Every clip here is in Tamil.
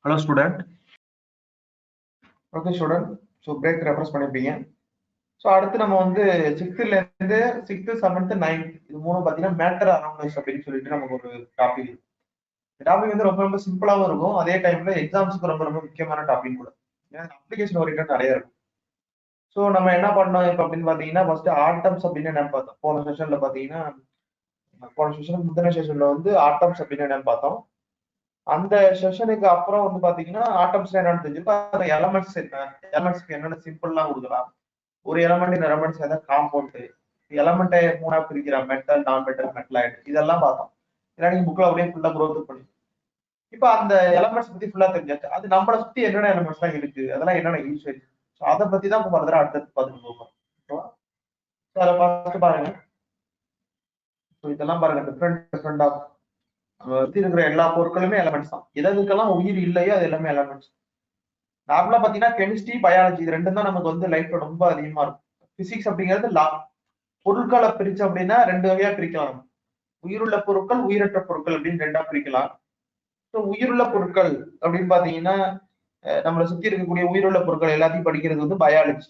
Hello student. Okay student. So break reference பண்ணிருப்பீங்க. ஸோ அடுத்து நம்ம வந்து சிக்ஸ்த்ல இருந்து சிக்ஸ்த் செவன்த் நைன்த் இது மூணும் பார்த்தீங்கன்னா மேட்டர் அரௌண்ட்னஸ் அப்படின்னு சொல்லிட்டு நமக்கு ஒரு டாபிக். இந்த டாபிக் வந்து ரொம்ப ரொம்ப சிம்பிளாகவும் இருக்கும், அதே டைம்ல எக்ஸாம்ஸுக்கு ரொம்ப ரொம்ப முக்கியமான டாபிக் கூட. ஏன்னா அப்ளிகேஷன் ஓரியன்டா நிறைய இருக்கும். ஸோ நம்ம என்ன பண்ணோம் இப்போ அப்படின்னு பார்த்தீங்கன்னா ஃபர்ஸ்ட் ஆட்டம்ஸ் அப்படின்னு என்னன்னு பார்த்தோம். போன செஷன்ல பார்த்தீங்கன்னா முந்தின செஷன்ல வந்து ஆட்டம்ஸ் அப்படின்னு என்னன்னு பார்த்தோம். அந்த செஷனுக்கு அப்புறம் வந்து பாத்தீங்கன்னா ஆட்டம்ஸ் என்னன்னு தெரிஞ்சிருக்கும். அந்த எலமெண்ட்ஸ்க்கு என்னென்ன சிம்பிள்லாம் கொடுக்கலாம், ஒரு எலமெண்ட் இந்த எலமெண்ட் சேர்ந்தா காம்பவுண்ட், எலமெண்ட்டை மூணா பிரிக்கிற மெட்டல் நான் மெட்டல் மெட்டலாய்டு இதெல்லாம் பார்த்தோம். ஏன்னா நீங்க புக்ல அப்படியே ஃபுல்லா க்ரோத் பண்ணி இப்ப அந்த எலமெண்ட்ஸ் பத்தி ஃபுல்லா தெரிஞ்சாச்சு. அது நம்மளை சுத்தி என்னென்ன எலமெண்ட்ஸ் தான் இருக்கு, அதெல்லாம் என்னென்ன யூசேஜ், ஸோ அதை பத்தி தான் ஃபர்தரா அடுத்தது பார்த்துட்டு போகிறோம். ஸோ அதை ஃபர்ஸ்ட் பாருங்க. ஸோ இதெல்லாம் பாருங்க டிஃப்ரெண்ட் ஆஃப் சுத்தி இருக்கிற எல்லா பொருட்களுமே எலமெண்ட்ஸ் தான். எதுக்கெல்லாம் உயிர் இல்லையோ அது எல்லாமே எலமெண்ட்ஸ். நார்மலா பாத்தீங்கன்னா கெமிஸ்ட்ரி பயாலஜி இது ரெண்டும் தான் நமக்கு வந்து லைஃப்ல ரொம்ப அதிகமா இருக்கும். பிசிக்ஸ் அப்படிங்கிறது லா. பொருட்களை பிரிச்சு அப்படின்னா ரெண்டு வகையா பிரிக்கலாம். உயிருள்ள பொருட்கள் உயிரற்ற பொருட்கள் அப்படின்னு ரெண்டா பிரிக்கலாம். ஸோ உயிருள்ள பொருட்கள் அப்படின்னு பாத்தீங்கன்னா நம்மளை சுத்தி இருக்கக்கூடிய உயிருள்ள பொருட்கள் எல்லாத்தையும் படிக்கிறது வந்து பயாலஜி,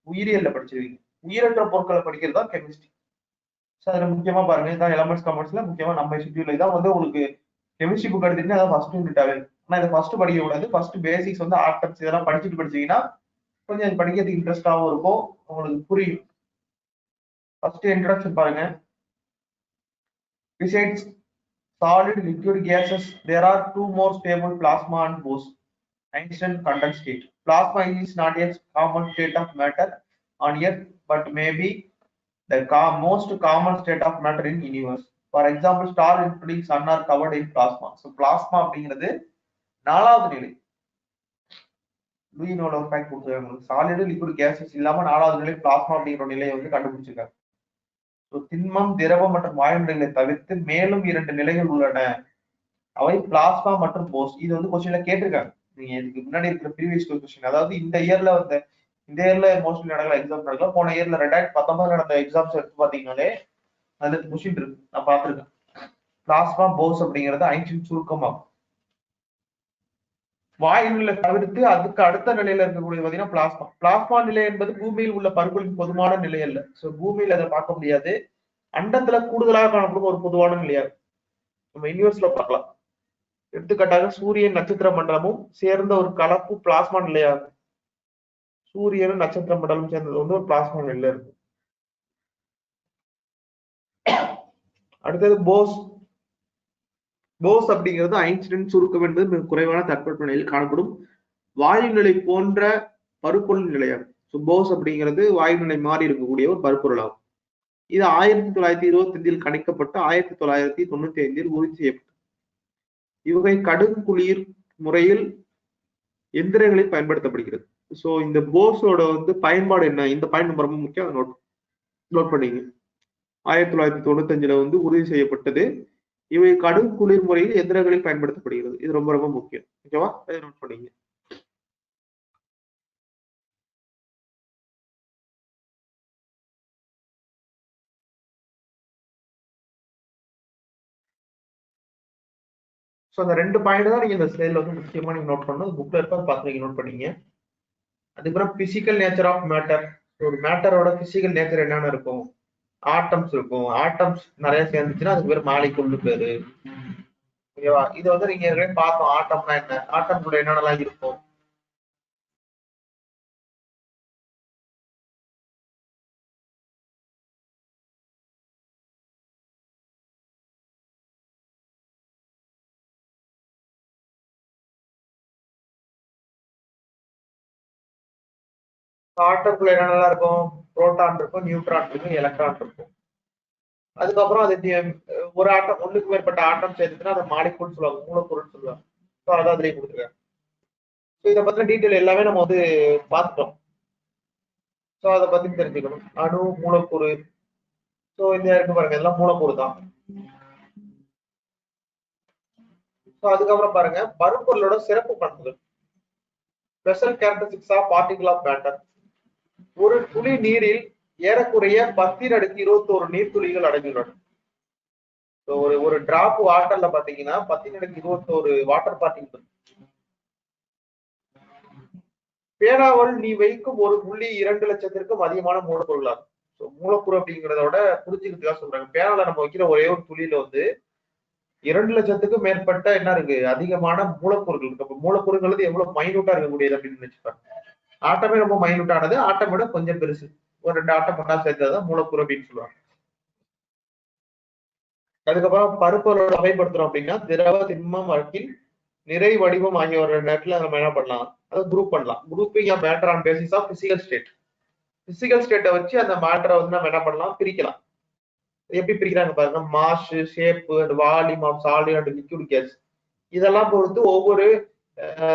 உயிரியல்ல படிச்சிருக்கீங்க. உயிரற்ற பொருட்களை படிக்கிறது தான் கெமிஸ்ட்ரி. ஸோ அதுல முக்கியமா பாருங்க இதான் எலமெண்ட்ஸ் காமர்ஸ்ல முக்கியமா நம்ம ஷெட்யூல் இதான் வந்து உங்களுக்கு கெமிஸ்ட்ரி புக் எடுத்துட்டீங்கன்னா அதான் ஃபர்ஸ்ட் யூனிட்டாவே. ஆனா இதை ஃபர்ஸ்ட் படிக்க கூடாது. ஃபர்ஸ்ட் பேசிக்ஸ் வந்து ஆட்டம்ஸ் இதெல்லாம் படிச்சீங்கன்னா கொஞ்சம் அது படிக்கிறதுக்கு இன்ட்ரெஸ்டாகவும் இருக்கும், உங்களுக்கு புரியும். ஃபர்ஸ்ட் இன்ட்ரோடக்ஷன் பாருங்க. Besides solid liquid gases, there are two more stable, plasma and Bose Einstein condensed state. Plasma is not a common state of matter on Earth, but maybe the most common state of matter in universe. For example, star including sun are covered in plasma. So plasma அப்படிங்கிறது நாலாவது நிலை. லூயினோட ஒரு ஃபேக்ட் கொடுத்துருக்காங்க. சாலிட் லிக்விட் கேசஸ் இல்லாம நாலாவது நிலை பிளாஸ்மா அப்படிங்கிற நிலையை வந்து கண்டுபிடிச்சிருக்காங்க. திண்மம், திரவம் மற்றும் வாயு நிலைகளை தவிர்த்து மேலும் 2 நிலைகள் உள்ளன. அவை பிளாஸ்மா மற்றும் போஸ். இது வந்து கொஸ்டின்ல கேட்டிருக்காங்க. நீங்க இதுக்கு முன்னாடி இருக்கிற ப்ரீவியஸ் கொஸ்டின், அதாவது இந்த இயர்ல மோஸ்ட்லி நடக்கிற எக்ஸாம் நடக்கலாம். போன இயர்ல 2019 நடந்த எக்ஸாம்ஸ் எடுத்து பாத்தீங்கன்னாலே அதுல கொஸ்டின் இருக்கு, நான் பார்த்திருக்கேன். பிளாஸ்மா போஸ் அப்படிங்கிறது ஐன்ஸ்டீன் சுருக்கமாகும். வாயு நிலை தவிர்த்து அதுக்கு அடுத்த நிலையில இருக்கக்கூடிய பாத்தீங்கன்னா பிளாஸ்மா. பிளாஸ்மா நிலை என்பது பூமியில் உள்ள பருக்களின் பொதுவான நிலை அல்ல. சோ பூமியில அதை பார்க்க முடியாது. அண்டத்துல கூடுதலாக காணப்படும் ஒரு பொதுவான நிலையா நம்ம யூனிவர்ஸ்ல பார்க்கலாம். எடுத்துக்காட்டாக சூரியன் நட்சத்திர மண்டலமும் சேர்ந்த ஒரு கலப்பு பிளாஸ்மா நிலையாகும். சூரியனும் நட்சத்திர மண்டலம் சேர்ந்தது வந்து ஒரு பிளாஸ்மா நிலையில இருக்கு. அடுத்தது போஸ். போஸ் அப்படிங்கிறது ஐன்ஸ்டீன் சுருக்கம் என்பது மிக குறைவான தட்பவெப்ப நிலையில் காணப்படும் வாயு நிலை போன்ற பருப்பொருள் நிலையாகும். போஸ் அப்படிங்கிறது வாயு நிலை மாறி இருக்கக்கூடிய ஒரு பருப்பொருள் ஆகும். இது 1925 கணிக்கப்பட்டு 1995 உறுதி செய்யப்பட்டது. இவகை கடும் குளிர் முறையில் எந்திரங்களில் பயன்படுத்தப்படுகிறது. சோ இந்த போஸோட வந்து பயன்பாடு என்ன, இந்த பாயிண்ட் ரொம்ப முக்கியம், நோட் பண்ணீங்க. 1995 வந்து உறுதி செய்யப்பட்டது. இவை கடும் குளிர் முறையில் எந்திரங்களில் பயன்படுத்தப்படுகிறது. இது ரொம்ப ரொம்ப முக்கியம். ஓகேவா, அதை நோட் பண்ணீங்க. ஸோ அந்த 2 பாயிண்ட் தான் நீங்க இந்த ஸ்லைட்ல வந்து முக்கியமா நீங்க நோட் பண்ணணும். புக்ல இருக்க பார்த்து நீங்க நோட் பண்ணீங்க. அதுக்கப்புறம் பிசிக்கல் நேச்சர் ஆஃப் மேட்டர். ஒரு மேட்டரோட பிசிக்கல் நேச்சர் என்னென்ன இருக்கும், ஆட்டம்ஸ் இருக்கும். ஆட்டம்ஸ் நிறைய சேர்ந்துச்சுன்னா அதுக்கு பேர் மாலிகுல்னு பேரு. ஓகேவா, இது வந்து நீங்க ஏற்கனவே பார்த்தோம். ஆட்டம்னா என்ன, ஆட்டம் கூட என்னென்னலாம் இருக்கும். ஆட்டம்குள்ள என்னென்னலாம் இருக்கும், புரோட்டான் இருக்கும், நியூட்ரான் இருக்கும், எலக்ட்ரான் இருக்கும். அதுக்கப்புறம் அது ஒரு ஆட்டம் ஒண்ணுக்கு மேற்பட்ட ஆட்டம் சேர்த்துச்சுன்னா அதை மாலிகுல் சொல்லுவாங்க, மூலப்பொருள் சொல்லுவாங்க. ஸோ அதை அதுலயே கொடுத்துருக்காங்க. ஸோ இதை பத்தின டீட்டெயில் எல்லாமே நம்ம வந்து பார்த்துட்டோம். ஸோ அதை பத்தி தெரிஞ்சுக்கணும். அணு, மூலக்கூறு. ஸோ இந்த இருக்கு பாருங்க, இதெல்லாம் மூலக்கூறு தான். ஸோ அதுக்கப்புறம் பாருங்க பருப்பொருளோட சிறப்பு பண்புகள். Special characteristics of particle of matter. ஒரு துளி நீரில் ஏறக்குறைய 10⁻21 நீர்த்துளிகள் அடங்கியுள்ளன. ஒரு டிராப் வாட்டர்ல பாத்தீங்கன்னா 10⁻21 வாட்டர் பார்ட்டிகல். பேனாவில் நீ வைக்கும் 1.2 லட்சத்திற்கும் அதிகமான மூலப்பொருளாகும். மூலக்கூறு அப்படிங்கிறத விட புரிஞ்சுக்கிறதுக்காக சொல்றாங்க. பேனால நம்ம வைக்கிற ஒரே ஒரு துளியில வந்து 2 லட்சத்துக்கும் மேற்பட்ட என்ன இருக்கு, அதிகமான மூலக்கூறுகள் இருக்கு. அப்ப மூலக்கூறுங்கிறது எவ்வளவு மைனூட்டா இருக்கக்கூடியது அப்படின்னு நினைச்சுப்பாங்க. ஆட்டமே ரொம்ப மைனூட்டானது, ஆட்டம் விட கொஞ்சம் பெருசு. ஒரு 2 ஆட்டம் ஒண்ணா சேர்த்ததான் மூலக்கூறு அப்படின்னு சொல்லுவாங்க. அதுக்கப்புறம் பருப்புகளோட வகைப்படுத்துறோம் அப்படின்னா திரவ, திண்மம், வழக்கில் நிறை, வடிவம் ஆகிய ஒரு நேரத்துல நம்ம என்ன பண்ணலாம், அதை குரூப் பண்ணலாம். Grouping of matter on basis of physical state. Physical ஸ்டேட்டை வச்சு அந்த மேட்டரை வந்து நம்ம என்ன பண்ணலாம், பிரிக்கலாம். எப்படி பிரிக்கிறாங்க பாருங்க, mass, shape, volume of solid and liquid gas. இதெல்லாம் பொறுத்து ஒவ்வொரு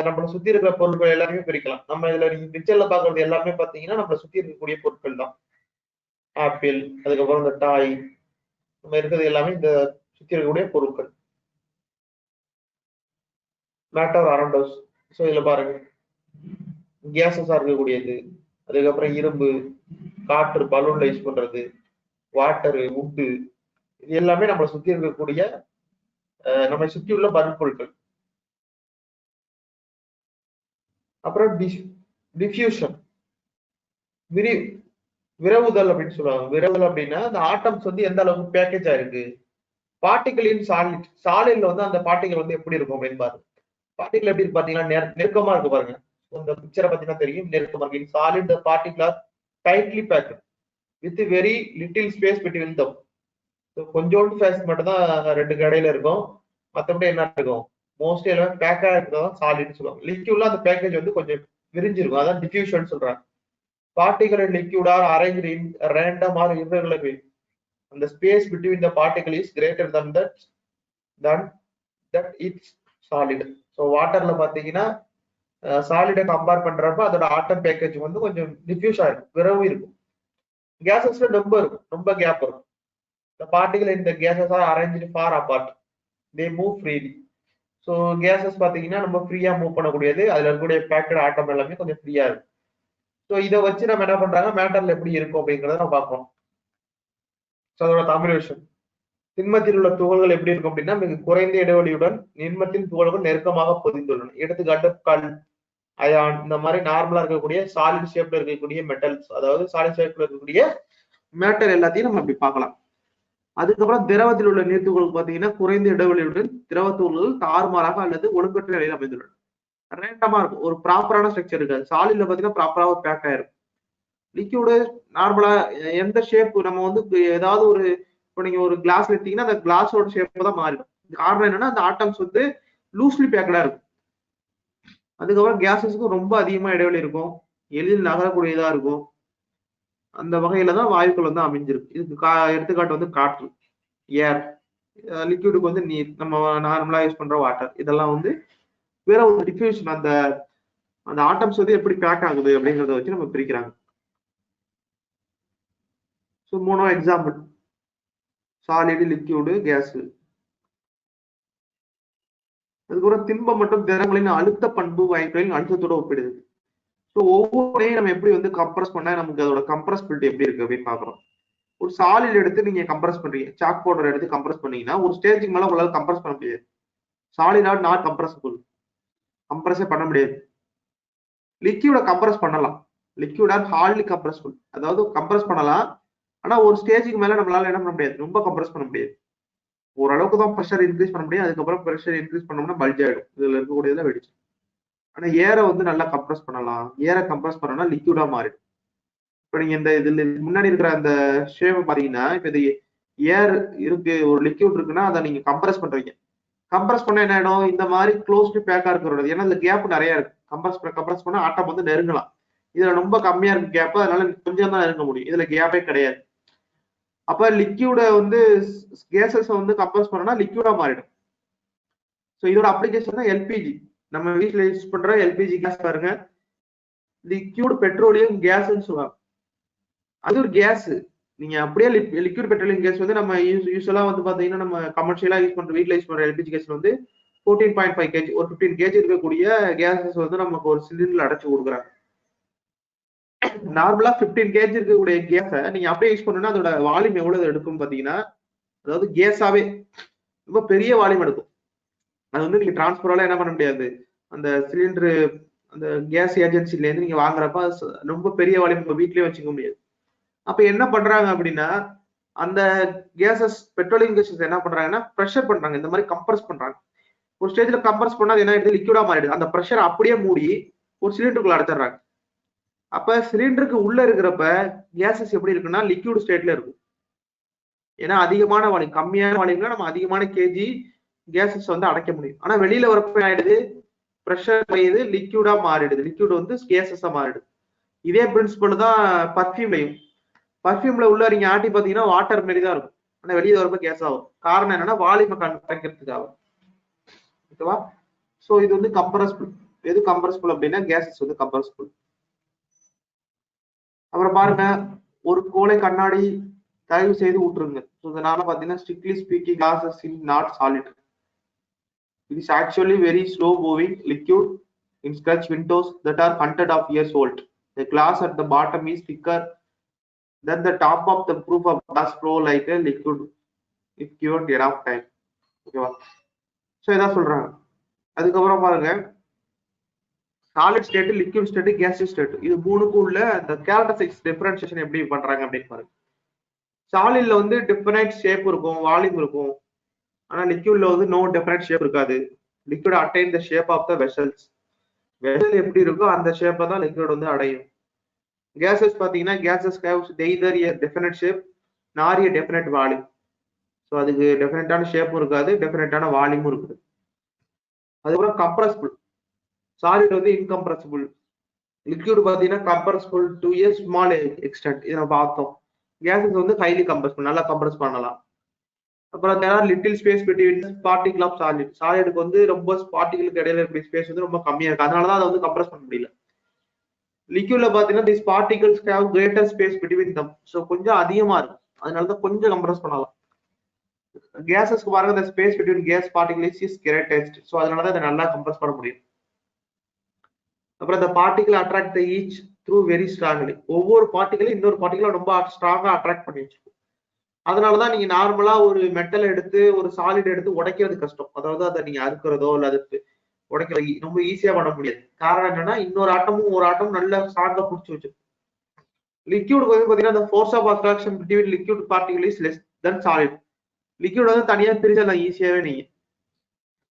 நம்மளை சுத்தி இருக்கிற பொருட்கள் எல்லாமே பிரிக்கலாம். நம்ம இதுல நீங்க பிக்சர்ல பாக்குறது எல்லாமே பாத்தீங்கன்னா நம்மளை சுத்தி இருக்கக்கூடிய பொருட்கள் தான். ஆப்பிள், அதுக்கப்புறம் இந்த டாய், நம்ம இருக்கிறது எல்லாமே இந்த சுத்தி இருக்கக்கூடிய பொருட்கள். Matter around us. ஸோ இதுல பாருங்க, கேசஸா இருக்கக்கூடியது, அதுக்கப்புறம் இரும்பு, காற்று, பலூன்ல யூஸ் பண்றது, வாட்டரு, உட்டு, இது எல்லாமே நம்மளை சுத்தி இருக்கக்கூடிய நம்மை சுற்றியுள்ள பொருட்கள். அப்புறம் டிஃப்யூஷன், விரவுதல் அப்படின்னு சொல்லுவாங்க. விரவுதல் அப்படின்னா அந்த ஆட்டம்ஸ் வந்து எந்த அளவுக்கு பேக்கேஜ் ஆயிருக்கு. பார்ட்டிகல் இன் சாலிட், சாலிட்ல வந்து அந்த பார்ட்டிகல் வந்து எப்படி இருக்கும் அப்படின்னு பாருங்க. பார்ட்டிகல் எப்படி இருக்கு பாத்தீங்கன்னா நெருக்கமா இருக்கு பாருங்க. இந்த பிக்சரை பாத்தீங்கன்னா தெரியும், நெருக்கமா இருக்கு. In solid the particle are tightly packed with very little space between them. கொஞ்சோண்டு ஸ்பேஸ் மட்டும் தான் ரெண்டு கடையில இருக்கும், மற்றபடி என்ன இருக்கும், மோஸ்ட்லி எல்லாமே பேக்கா இருக்கிறதான் சாலிட்னு சொல்லுவாங்க. லிக்யூட்ல அந்த பேக்கேஜ் வந்து கொஞ்சம் விரிஞ்சிருக்கும், அதான் டிஃப்யூஷன் சொல்றாங்க. Particle and liquid are arranged in random or irregular way, and the space between the particle is greater than that it's solid. So waterல பாத்தீங்கன்னா சாலிட கம்பேர் பண்றப்ப அதோட ஆட்டம் பேக்கேஜ் வந்து கொஞ்சம் டிஃப்யூஸ் ஆயிருக்கும், விரவு இருக்கும். கேசஸ்ல ரொம்ப இருக்கும், ரொம்ப கேப் இருக்கும். The particle in the gases are arranged far apart, they move freely. So gases பாத்தீங்கன்னா நம்ம ஃப்ரீயா மூவ் பண்ணக்கூடியது, அதுல இருக்கக்கூடிய பேக்கட் ஆட்டம் எல்லாமே கொஞ்சம் ஃப்ரீயா இருக்கும். ஸோ இதை வச்சு நம்ம என்ன பண்றாங்க, மேட்டர்ல எப்படி இருக்கும் அப்படிங்கிறத நம்ம பார்ப்போம். ஸோ அதோட தமிழ் விஷயம், திண்மத்தில் உள்ள துகள்கள் எப்படி இருக்கும் அப்படின்னா மிக குறைந்த இடைவெளியுடன் நிர்மத்தின் துகள்கள் நெருக்கமாக பொதிந்துள்ளன. எடுத்துக்காட்டு கல், அயான், இந்த மாதிரி நார்மலா இருக்கக்கூடிய சாலிட் ஷேப்ல இருக்கக்கூடிய மெட்டல்ஸ், அதாவது சாலிட் ஷேப்ல இருக்கக்கூடிய மேட்டர் எல்லாத்தையும் நம்ம இப்படி பார்க்கலாம். அதுக்கப்புறம் திரவத்தில் உள்ள நீர்த்துகள்கள் பார்த்தீங்கன்னா குறைந்த இடைவெளியுடன் திரவ துகள்கள் தாறுமாறாக அல்லது ஒழுங்கற்ற நிலையில் அமைந்துள்ளன. ரேண்டமா இருக்கும், ஒரு ப்ராப்பரான ஸ்ட்ரக்சர் இருக்காது. சாலிட்ல பாத்தீங்கன்னா ப்ராப்பரா ஒரு பேக் ஆயிருக்கும். லிக்யூடு நார்மலா எந்த ஷேப் நம்ம வந்து ஏதாவது ஒரு, இப்போ நீங்க ஒரு கிளாஸ் எடுத்தீங்கன்னா அந்த கிளாஸோட ஷேப் தான் மாறிடும். காரணம் என்னன்னா அந்த ஆட்டம்ஸ் வந்து லூஸ்லி பேக்கடா இருக்கும். அதுக்கப்புறம் கேசஸ்க்கும் ரொம்ப அதிகமா இடைவெளி இருக்கும், எளிதில் நகரக்கூடியதா இருக்கும். அந்த வகையில தான் வாயுக்கள் வந்து அமைஞ்சிருக்கு. இதுக்கு எடுத்துக்காட்டு வந்து காற்று, ஏர். லிக்யூடுக்கு வந்து நீர், நம்ம நார்மலா யூஸ் பண்ற வாட்டர். இதெல்லாம் வந்து வேற ஒரு டிஃப்யூஷன், அந்த அந்த ஆட்டம்ஸ் வந்து எப்படி பேக் ஆகுது அப்படிங்கிறத வச்சு நம்ம பிரிக்கிறாங்க. So 3 example, solid, liquid, gas. அதுக்கப்புறம் திண்மம் மற்றும் திரவங்களின் அழுத்த பண்பு வாயுக்களின் அழுத்தத்தோட ஒப்பிடுது. ஸோ ஒவ்வொன்றையும் நம்ம எப்படி வந்து கம்ப்ரஸ் பண்ணா நமக்கு அதோட கம்ப்ரஸ்பிலிட்டி எப்படி இருக்கு அப்படின்னு பாக்குறோம். ஒரு சாலிட் எடுத்து நீங்க கம்ப்ரஸ் பண்றீங்க, சாக் பவுடர் எடுத்து கம்ப்ரஸ் பண்ணீங்கன்னா ஒரு ஸ்டேஜுக்கு மேல உங்களால கம்ப்ரஸ் பண்ண முடியாது. சாலிட் ஆர் நாட் கம்ப்ரஸபிள், கம்ப்ரஸே பண்ண முடியாது. லிக்யூட கம்ப்ரஸ் பண்ணலாம், லிக்யூட் ஆர் ஹார்ட்லி கம்ப்ரஸபிள், அதாவது கம்ப்ரஸ் பண்ணலாம், ஆனா ஒரு ஸ்டேஜுக்கு மேல நம்மளால என்ன பண்ண முடியாது, ரொம்ப கம்ப்ரஸ் பண்ண முடியாது. ஓரளவுக்கு தான் ப்ரெஷர் இன்க்ரீஸ் பண்ண முடியும், அதுக்கப்புறம் ப்ரெஷர் இன்க்ரீஸ் பண்ணோம்னா பல்ஜ் ஆயிடும், இதுல இருக்கக்கூடியதுல வெடிச்சு. ஆனா ஏரை வந்து நல்லா கம்ப்ரஸ் பண்ணலாம், ஏரை கம்ப்ரஸ் பண்ணோம்னா லிக்யூடா மாறிடும். இப்ப நீங்க இந்த இதுல முன்னாடி இருக்கிற அந்த ஷேப் பாத்தீங்கன்னா, இப்ப இது ஏர் இருக்கு, ஒரு லிக்யூட் இருக்குன்னா அதை நீங்க கம்ப்ரஸ் பண்றீங்க. கம்ப்ரஸ் பண்ண என்ன ஆயிடும், இந்த மாதிரி க்ளோஸ்டு பேக்கா இருக்கிறது, ஏன்னா இந்த கேப் நிறைய இருக்கு. கம்ப்ரஸ் பண்ணா ஆட்டம் வந்து நெருங்கலாம். இதுல ரொம்ப கம்மியா இருக்கு கேப், அதனால கொஞ்சம் தான் நெருங்க முடியும், இதுல கேப்பே கிடையாது. அப்ப லிக்யூட வந்து கேசஸ் வந்து கம்ப்ரஸ் பண்ணா லிக்யூடா மாறிடும். ஸோ இதோட அப்ளிகேஷன் தான் எல்பிஜி. நம்ம வீட்டுல யூஸ் பண்ற எல்பிஜி கேஸ் பாருங்க, லிக்யூட் பெட்ரோலியம் கேஸ்ன்னு சொல்லுவாங்க. அது ஒரு கேஸ். நீங்க அப்படியே லிக்விட் பெட்ரோலியம் கேஸ் வந்து நம்ம யூஸ்வலா வந்து பாத்தீங்கன்னா நம்ம கமர்ஷியலா யூஸ் பண்ற, வீட்ல யூஸ் பண்ற எல்பிஜி கேஸ் வந்து 14.5 kg, ஒரு 15 kg இருக்கக்கூடிய கேஸஸ் வந்து நமக்கு ஒரு சிலிண்டர்ல அடைச்சு கொடுக்குறாங்க. நார்மலா 15 kg இருக்கக்கூடிய கேஸை நீங்க அப்படியே யூஸ் பண்ணணும்னா அதோட வால்யூம் எவ்வளவு எடுக்கும் பாத்தீங்கன்னா, அதாவது கேஸாவே ரொம்ப பெரிய வால்யூம் எடுக்கும். அது வந்து நீங்க டிரான்ஸ்பரால என்ன பண்ண முடியாது, அந்த சிலிண்டரு அந்த கேஸ் ஏஜென்சில இருந்து நீங்க வாங்குறப்ப ரொம்ப பெரிய வால்யூம் உங்க வீட்லயே வச்சுக்க முடியாது. அப்ப என்ன பண்றாங்க அப்படின்னா அந்த கேசஸ் பெட்ரோலியம் கேசஸ் என்ன பண்றாங்கன்னா ப்ரெஷர் பண்றாங்க, இந்த மாதிரி கம்ப்ரஸ் பண்றாங்க. ஒரு ஸ்டேஜ்ல கம்ப்ரஸ் பண்ணா அது என்ன ஆயிடுது, லிக்விடா மாறிடுது. அந்த ப்ரெஷர் அப்படியே மூடி ஒரு சிலிண்டருக்குள்ள அடைச்சிடுறாங்க. அப்ப சிலிண்டருக்கு உள்ள இருக்கிறப்ப கேசஸ் எப்படி இருக்குன்னா லிக்விட் ஸ்டேட்ல இருக்கும். ஏன்னா அதிகமான வால்யூம், கம்மியான வால்யூம்ல நம்ம அதிகமான கேஜி கேசஸ் வந்து அடைக்க முடியும். ஆனா வெளியில வரப்ப ஆயிடுது, ப்ரெஷர் குறையுது, லிக்விடா மாறிடுது. லிக்விட் வந்து கேசஸா மாறிடுது. இதே பிரின்சிபல் தான் பர்ஃபியூம்லையும். பர்ஃபியூம்ல உள்ள நீங்க ஆட்டி பாத்தீங்கன்னா வாட்டர் மாதிரி தான் இருக்கும், ஆனா வெளியே வரப்ப கேஸ் ஆகும். காரணம் என்னன்னா வால்யூமை குறைக்கிறதுக்காக. ஓகேவா? சோ இது வந்து கம்ப்ரஸ்பிள். எது கம்ப்ரஸ்பிள் அப்படின்னா கேசஸ் வந்து கம்ப்ரஸ்பிள். அப்புறம் பாருங்க, ஒரு கோலை கண்ணாடி தயவு செய்து ஊற்றுங்க. இதனால பாத்தீங்கன்னா strictly speaking classes in not solid. It is actually very slow moving liquid in scratch windows that are hundred of years old. The glass at the bottom is thicker than the top of the proof of glass flow like a liquid if given enough time. ஓகேவா? ஸோ இதான் சொல்றாங்க. அதுக்கப்புறம் பாருங்க, solid state, liquid state, gaseous state, இது மூணுக்கும் உள்ள அந்த கேரக்டரிஸ்டிக்ஸ் டிஃபரன்சியேஷன் எப்படி பண்றாங்க அப்படின்னு பாருங்க. சாலிட்ல வந்து டிஃபரைட் ஷேப் இருக்கும், வால்யூம் இருக்கும். ஆனா லிக்விட்ல வந்து நோ டிஃபரைட் ஷேப் இருக்காது. Liquid attain the shape of the vessels. Vessel எப்படி இருக்கோ அந்த ஷேப்பை தான் லிக்விட் வந்து அடையும். கேசஸ் பாத்தீங்கன்னா கேசஸ் ஹேவ்ஸ் எய்தர் எ டெஃபினட் ஷேப் நார் எ டெஃபினட் வால்யூம். ஸோ அதுக்கு டெஃபினட்டான ஷேப்பும் இருக்காது, டெஃபினட்டான வால்யூமும் இருக்குது. அதுக்கப்புறம் கம்ப்ரஸ்பிள். சாலிட் வந்து இன்கம்ப்ரசிபிள். லிக்விட் பாத்தீங்கன்னா கம்ப்ரசிபிள் டு எ ஸ்மால் எக்ஸ்டென்ட், இதை நம்ம பார்த்தோம். கேசஸ் வந்து ஹைலி கம்ப்ரஸ், நல்லா கம்ப்ரஸ் பண்ணலாம். அப்புறம் there are little space between the particle of solid. சாலிடுக்கு வந்து ரொம்ப பார்ட்டிகளுக்கு இடையில இருக்கிற ஸ்பேஸ் வந்து ரொம்ப கம்மியா இருக்கு, அதனாலதான் அதை வந்து கம்ப்ரஸ் பண்ண முடியல. லிக்விட்ல பாத்தீங்கன்னா these particles have greater space between them. So கொஞ்சம் அதிகமா இருக்கும், அதனாலதான் கொஞ்சம் கம்ப்ரஸ் பண்ணலாம். கேசஸ்க்கு பாருங்க, the space between gas particles is greatest. So அதனாலதான் இதை நல்லா கம்ப்ரஸ் பண்ண முடியும். அப்புறம் the particle attract the each through very strongly. ஒவ்வொரு பார்ட்டிகளையும் இன்னொரு பார்ட்டிகளை ரொம்ப ஸ்ட்ராங்கா அட்ராக்ட் பண்ணி வச்சிருக்கும். அதனாலதான் நீங்க நார்மலா ஒரு மெட்டல் எடுத்து ஒரு சாலிட் எடுத்து உடைக்கிறது கஷ்டம். அதாவது அதை நீங்க அறுக்கிறதோ அல்லது உடைக்கிறது ரொம்ப ஈஸியா பண்ண முடியாது. காரணம் என்னன்னா இன்னொரு ஆட்டமும் ஒரு ஆட்டமும் நல்லா ஸ்ட்ராங்கா பிடிச்சி வச்சிருக்கும். லிக்விட் வந்து பாத்தீங்கன்னா the force of attraction between liquid particle is less than solid. Liquid வந்து தனியா பிரிச்சலாம் ஈஸியாவே. நீங்க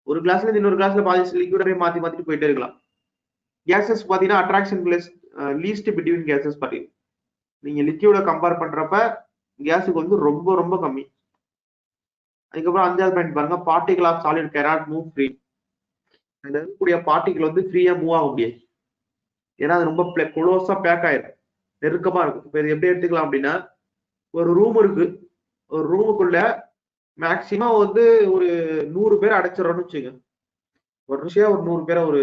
ஒரு கிளாஸ்ல இருந்து இன்னொரு கிளாஸ்ல பாதி லிக்விட் மாத்தி மாத்திட்டு போயிட்டே இருக்கலாம். கேசஸ் பாத்தீங்கன்னா attraction least between cases particle. நீங்க லிக்விட கம்பேர் பண்றப்ப கேஸுக்கு வந்து ரொம்ப ரொம்ப கம்மி. அதுக்கப்புறம் 5வது பாயிண்ட் பாருங்க, particle of solid cannot move free. அதுல இருக்கக்கூடிய பார்ட்டிகல் வந்து ஃப்ரீயா மூவ் ஆக முடியாது, ஏன்னா அது ரொம்ப க்ளோஸா பேக் ஆயிருக்கு, நெருக்கமா இருக்கும். இப்போ இது எப்படி எடுத்துக்கலாம் அப்படின்னா, ஒரு ரூம் இருக்கு, ஒரு ரூமுக்குள்ள மேக்சிமம் வந்து ஒரு 100 பேர் அடைச்சிடறோம்னு வச்சுங்க. ஒரு விஷயம் ஒரு 100 பேரை ஒரு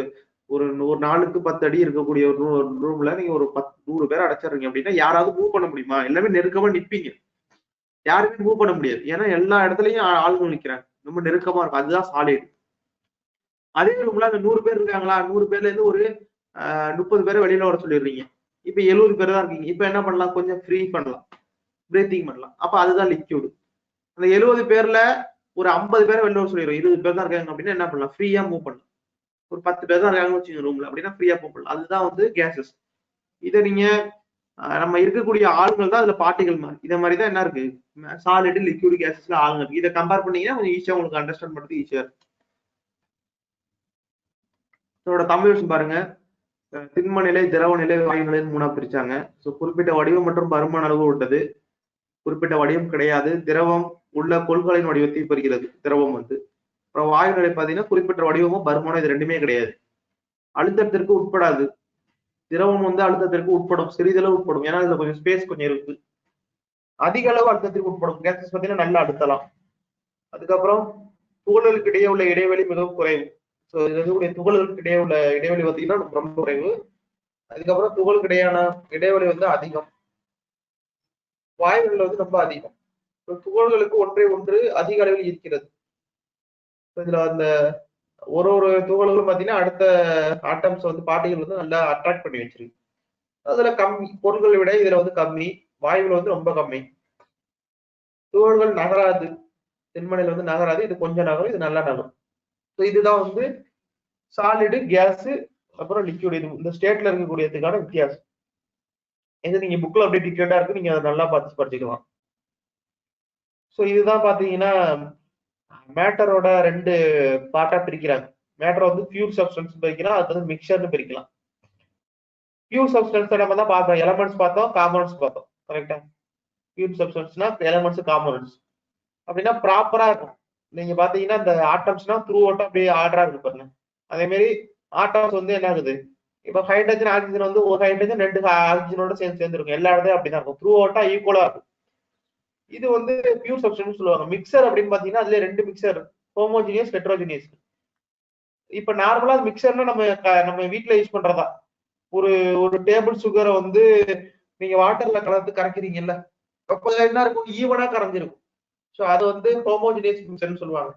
ஒரு ஒரு 4க்கு 10 அடி இருக்கக்கூடிய ஒரு ரூம்ல நீங்க ஒரு 100 பேரை அடைச்சிடுறீங்க அப்படின்னா யாராவது மூவ் பண்ண முடியுமா? எல்லாமே நெருக்கமா நிப்பீங்க, யாருமே மூவ் பண்ண முடியாது. ஏன்னா எல்லா இடத்துலயும் ஆளுங்க நிக்கிறாங்க, ரொம்ப நெருக்கமா இருக்கும். அதுதான் சாலிட். அதே ரூம்ல அந்த 100 பேர் இருக்காங்களா, 100 பேர்ல இருந்து ஒரு 30 பேரை வெளியில வர சொல்லிடுறீங்க. இப்ப 70 பேர் தான் இருக்கீங்க. இப்ப என்ன பண்ணலாம், கொஞ்சம் ஃப்ரீ பண்ணலாம், பிரீத்திங் பண்ணலாம். அப்ப அதுதான் லிக்விட். அந்த 70 பேர்ல ஒரு 50 பேரை வெளில வர சொல்லிடுறோம். 20 பேர் தான் இருக்காங்க அப்படின்னா என்ன பண்ணலாம், ஃப்ரீயா மூவ் பண்ணலாம். ஒரு 10 பேர் தான் இருக்காங்கன்னு வச்சுங்க ரூம்ல, அப்படின்னா ஃப்ரீயா மூவ் பண்ணலாம். அதுதான் வந்து கேசஸ். இதை நீங்க நம்ம இருக்கக்கூடிய ஆளுங்கள் தான் அதுல பார்ட்டிகல் மாதிரி. இதை மாதிரி தான் என்ன இருக்கு, சாலிட் லிக்விட் கேசஸ்ல ஆளுங்க இருக்கு. இதை கம்பேர் பண்ணீங்கன்னா கொஞ்சம் ஈஸியா உங்களுக்கு அண்டர்ஸ்டாண்ட் பண்றது ஈஸியா இருக்கும். இதோட தமிழ் விஷயம் பாருங்க, திண்ம நிலை, திரவ நிலை, வாயு நிலைன்னு 3ஆ பிரிச்சாங்க. ஸோ குறிப்பிட்ட வடிவம் மற்றும் பருமன் அளவு உள்ளது, குறிப்பிட்ட வடிவம் கிடையாது. திரவம் உள்ள கொள்கலனின் வடிவத்தை பெறுகிறது திரவம் வந்து. அப்புறம் வாயு நிலை பாத்தீங்கன்னா குறிப்பிட்ட வடிவமும் பருமனும் இது ரெண்டுமே கிடையாது. அழுத்தத்திற்கு உட்படாது. திரவம் வந்து அழுத்தத்திற்கு உட்படும், சிறிதளவு உட்படும், ஏன்னா இதுல கொஞ்சம் ஸ்பேஸ் கொஞ்சம் இருக்கு. அதிக அளவு அழுத்தத்திற்கு உட்படும் கேசஸ் பாத்தீங்கன்னா நல்லா அழுத்தலாம். அதுக்கப்புறம் துகள்களுக்கு இடையே உள்ள இடைவெளி மிகவும் குறைவு. ஸோ இதுல இருக்கக்கூடிய துகள்களுக்கு இடையே உள்ள இடைவெளி பார்த்தீங்கன்னா ரொம்ப குறைவு. அதுக்கப்புறம் துகளுக்கு இடையான இடைவெளி வந்து அதிகம். வாயுகள் வந்து ரொம்ப அதிகம். துகள்களுக்கு ஒன்றை ஒன்று அதிக அளவில் ஈர்க்கிறது. இதுல அந்த ஒரு ஒரு துகள்களும் பாத்தீங்கன்னா அடுத்த ஆட்டம்ஸ் வந்து பார்ட்டிகள் வந்து நல்லா அட்ராக்ட் பண்ணி வச்சிருக்கு. அதுல கம்மி பொருள்களை விட இதுல வந்து கம்மி, வாயுகள் வந்து ரொம்ப கம்மி. துகள்கள் நகராது, திண்மநிலை வந்து நகராது, இது கொஞ்சம் நகரும், இது நல்லா நகரும். இதுதான் வந்து சாலிடு, கேஸ், அப்புறம் லிக்விட். இது இந்த ஸ்டேட்ல இருக்கக்கூடியதுக்கான வித்தியாசம். இது நீங்க புக்ல அப்படியே டிக்கெட்டா இருக்கு, நீங்க அதை நல்லா பார்த்து படிச்சுக்கலாம். ஸோ இதுதான் பாத்தீங்கன்னா மேட்டரோட 2 பார்ட்டா பிரிக்கிறாங்க. மேட்டர் வந்து பியூர் சப்ஸ்டன்ஸ் பிரிக்கலாம், அது வந்து மிக்சர்னு பிரிக்கலாம். பியூர் சப்ஸ்டன்ஸ் நம்ம தான் பார்த்தோம், எலமெண்ட்ஸ் பார்த்தோம், காம்பனன்ட்ஸ் பார்த்தோம். கரெக்டா? பியூர் சப்ஸ்டன்ஸ்னா எலமெண்ட்ஸ் காம்பனன்ட்ஸ் அப்படின்னா ப்ராப்பரா இருக்கும். நீங்க பாத்தீங்கன்னா இந்த ஆட்டம்ஸ்னா த்ரூ அவுட்டா அப்படியே ஆர்டரா இருக்கு பாருங்க. அதே மாதிரி ஆட்டம்ஸ் வந்து என்ன ஆகுது, இப்ப ஹைட்ரஜன் ஆக்சிஜன் வந்து ஒரு ஹைட்ரஜன் 2 ஆக்சிஜனோட சேர்ந்து இருக்கும். எல்லா இடத்துலயும் அப்படிதான் இருக்கும், த்ரூ அவுட்டா ஈக்குவலா இருக்கும். இது வந்து பியூர் சப்ஸ்டன்ஸ் சொல்லுவாங்க. மிக்சர் அப்படின்னு பாத்தீங்கன்னா அதுல 2 மிக்சர், ஹோமோஜினியஸ், ஹெட்ரோஜினியஸ். இப்ப நார்மலா மிக்சர்னா நம்ம வீட்ல யூஸ் பண்றதா, ஒரு ஒரு டேபிள் சுகரை வந்து நீங்க வாட்டர்ல கலந்து கரைக்கிறீங்கல்ல, அப்ப என்ன இருக்கும், ஈவனா கரைஞ்சிருக்கும். சோ அது வந்து ஹோமோஜினியஸ் மிக்சர்னு சொல்லுவாங்க.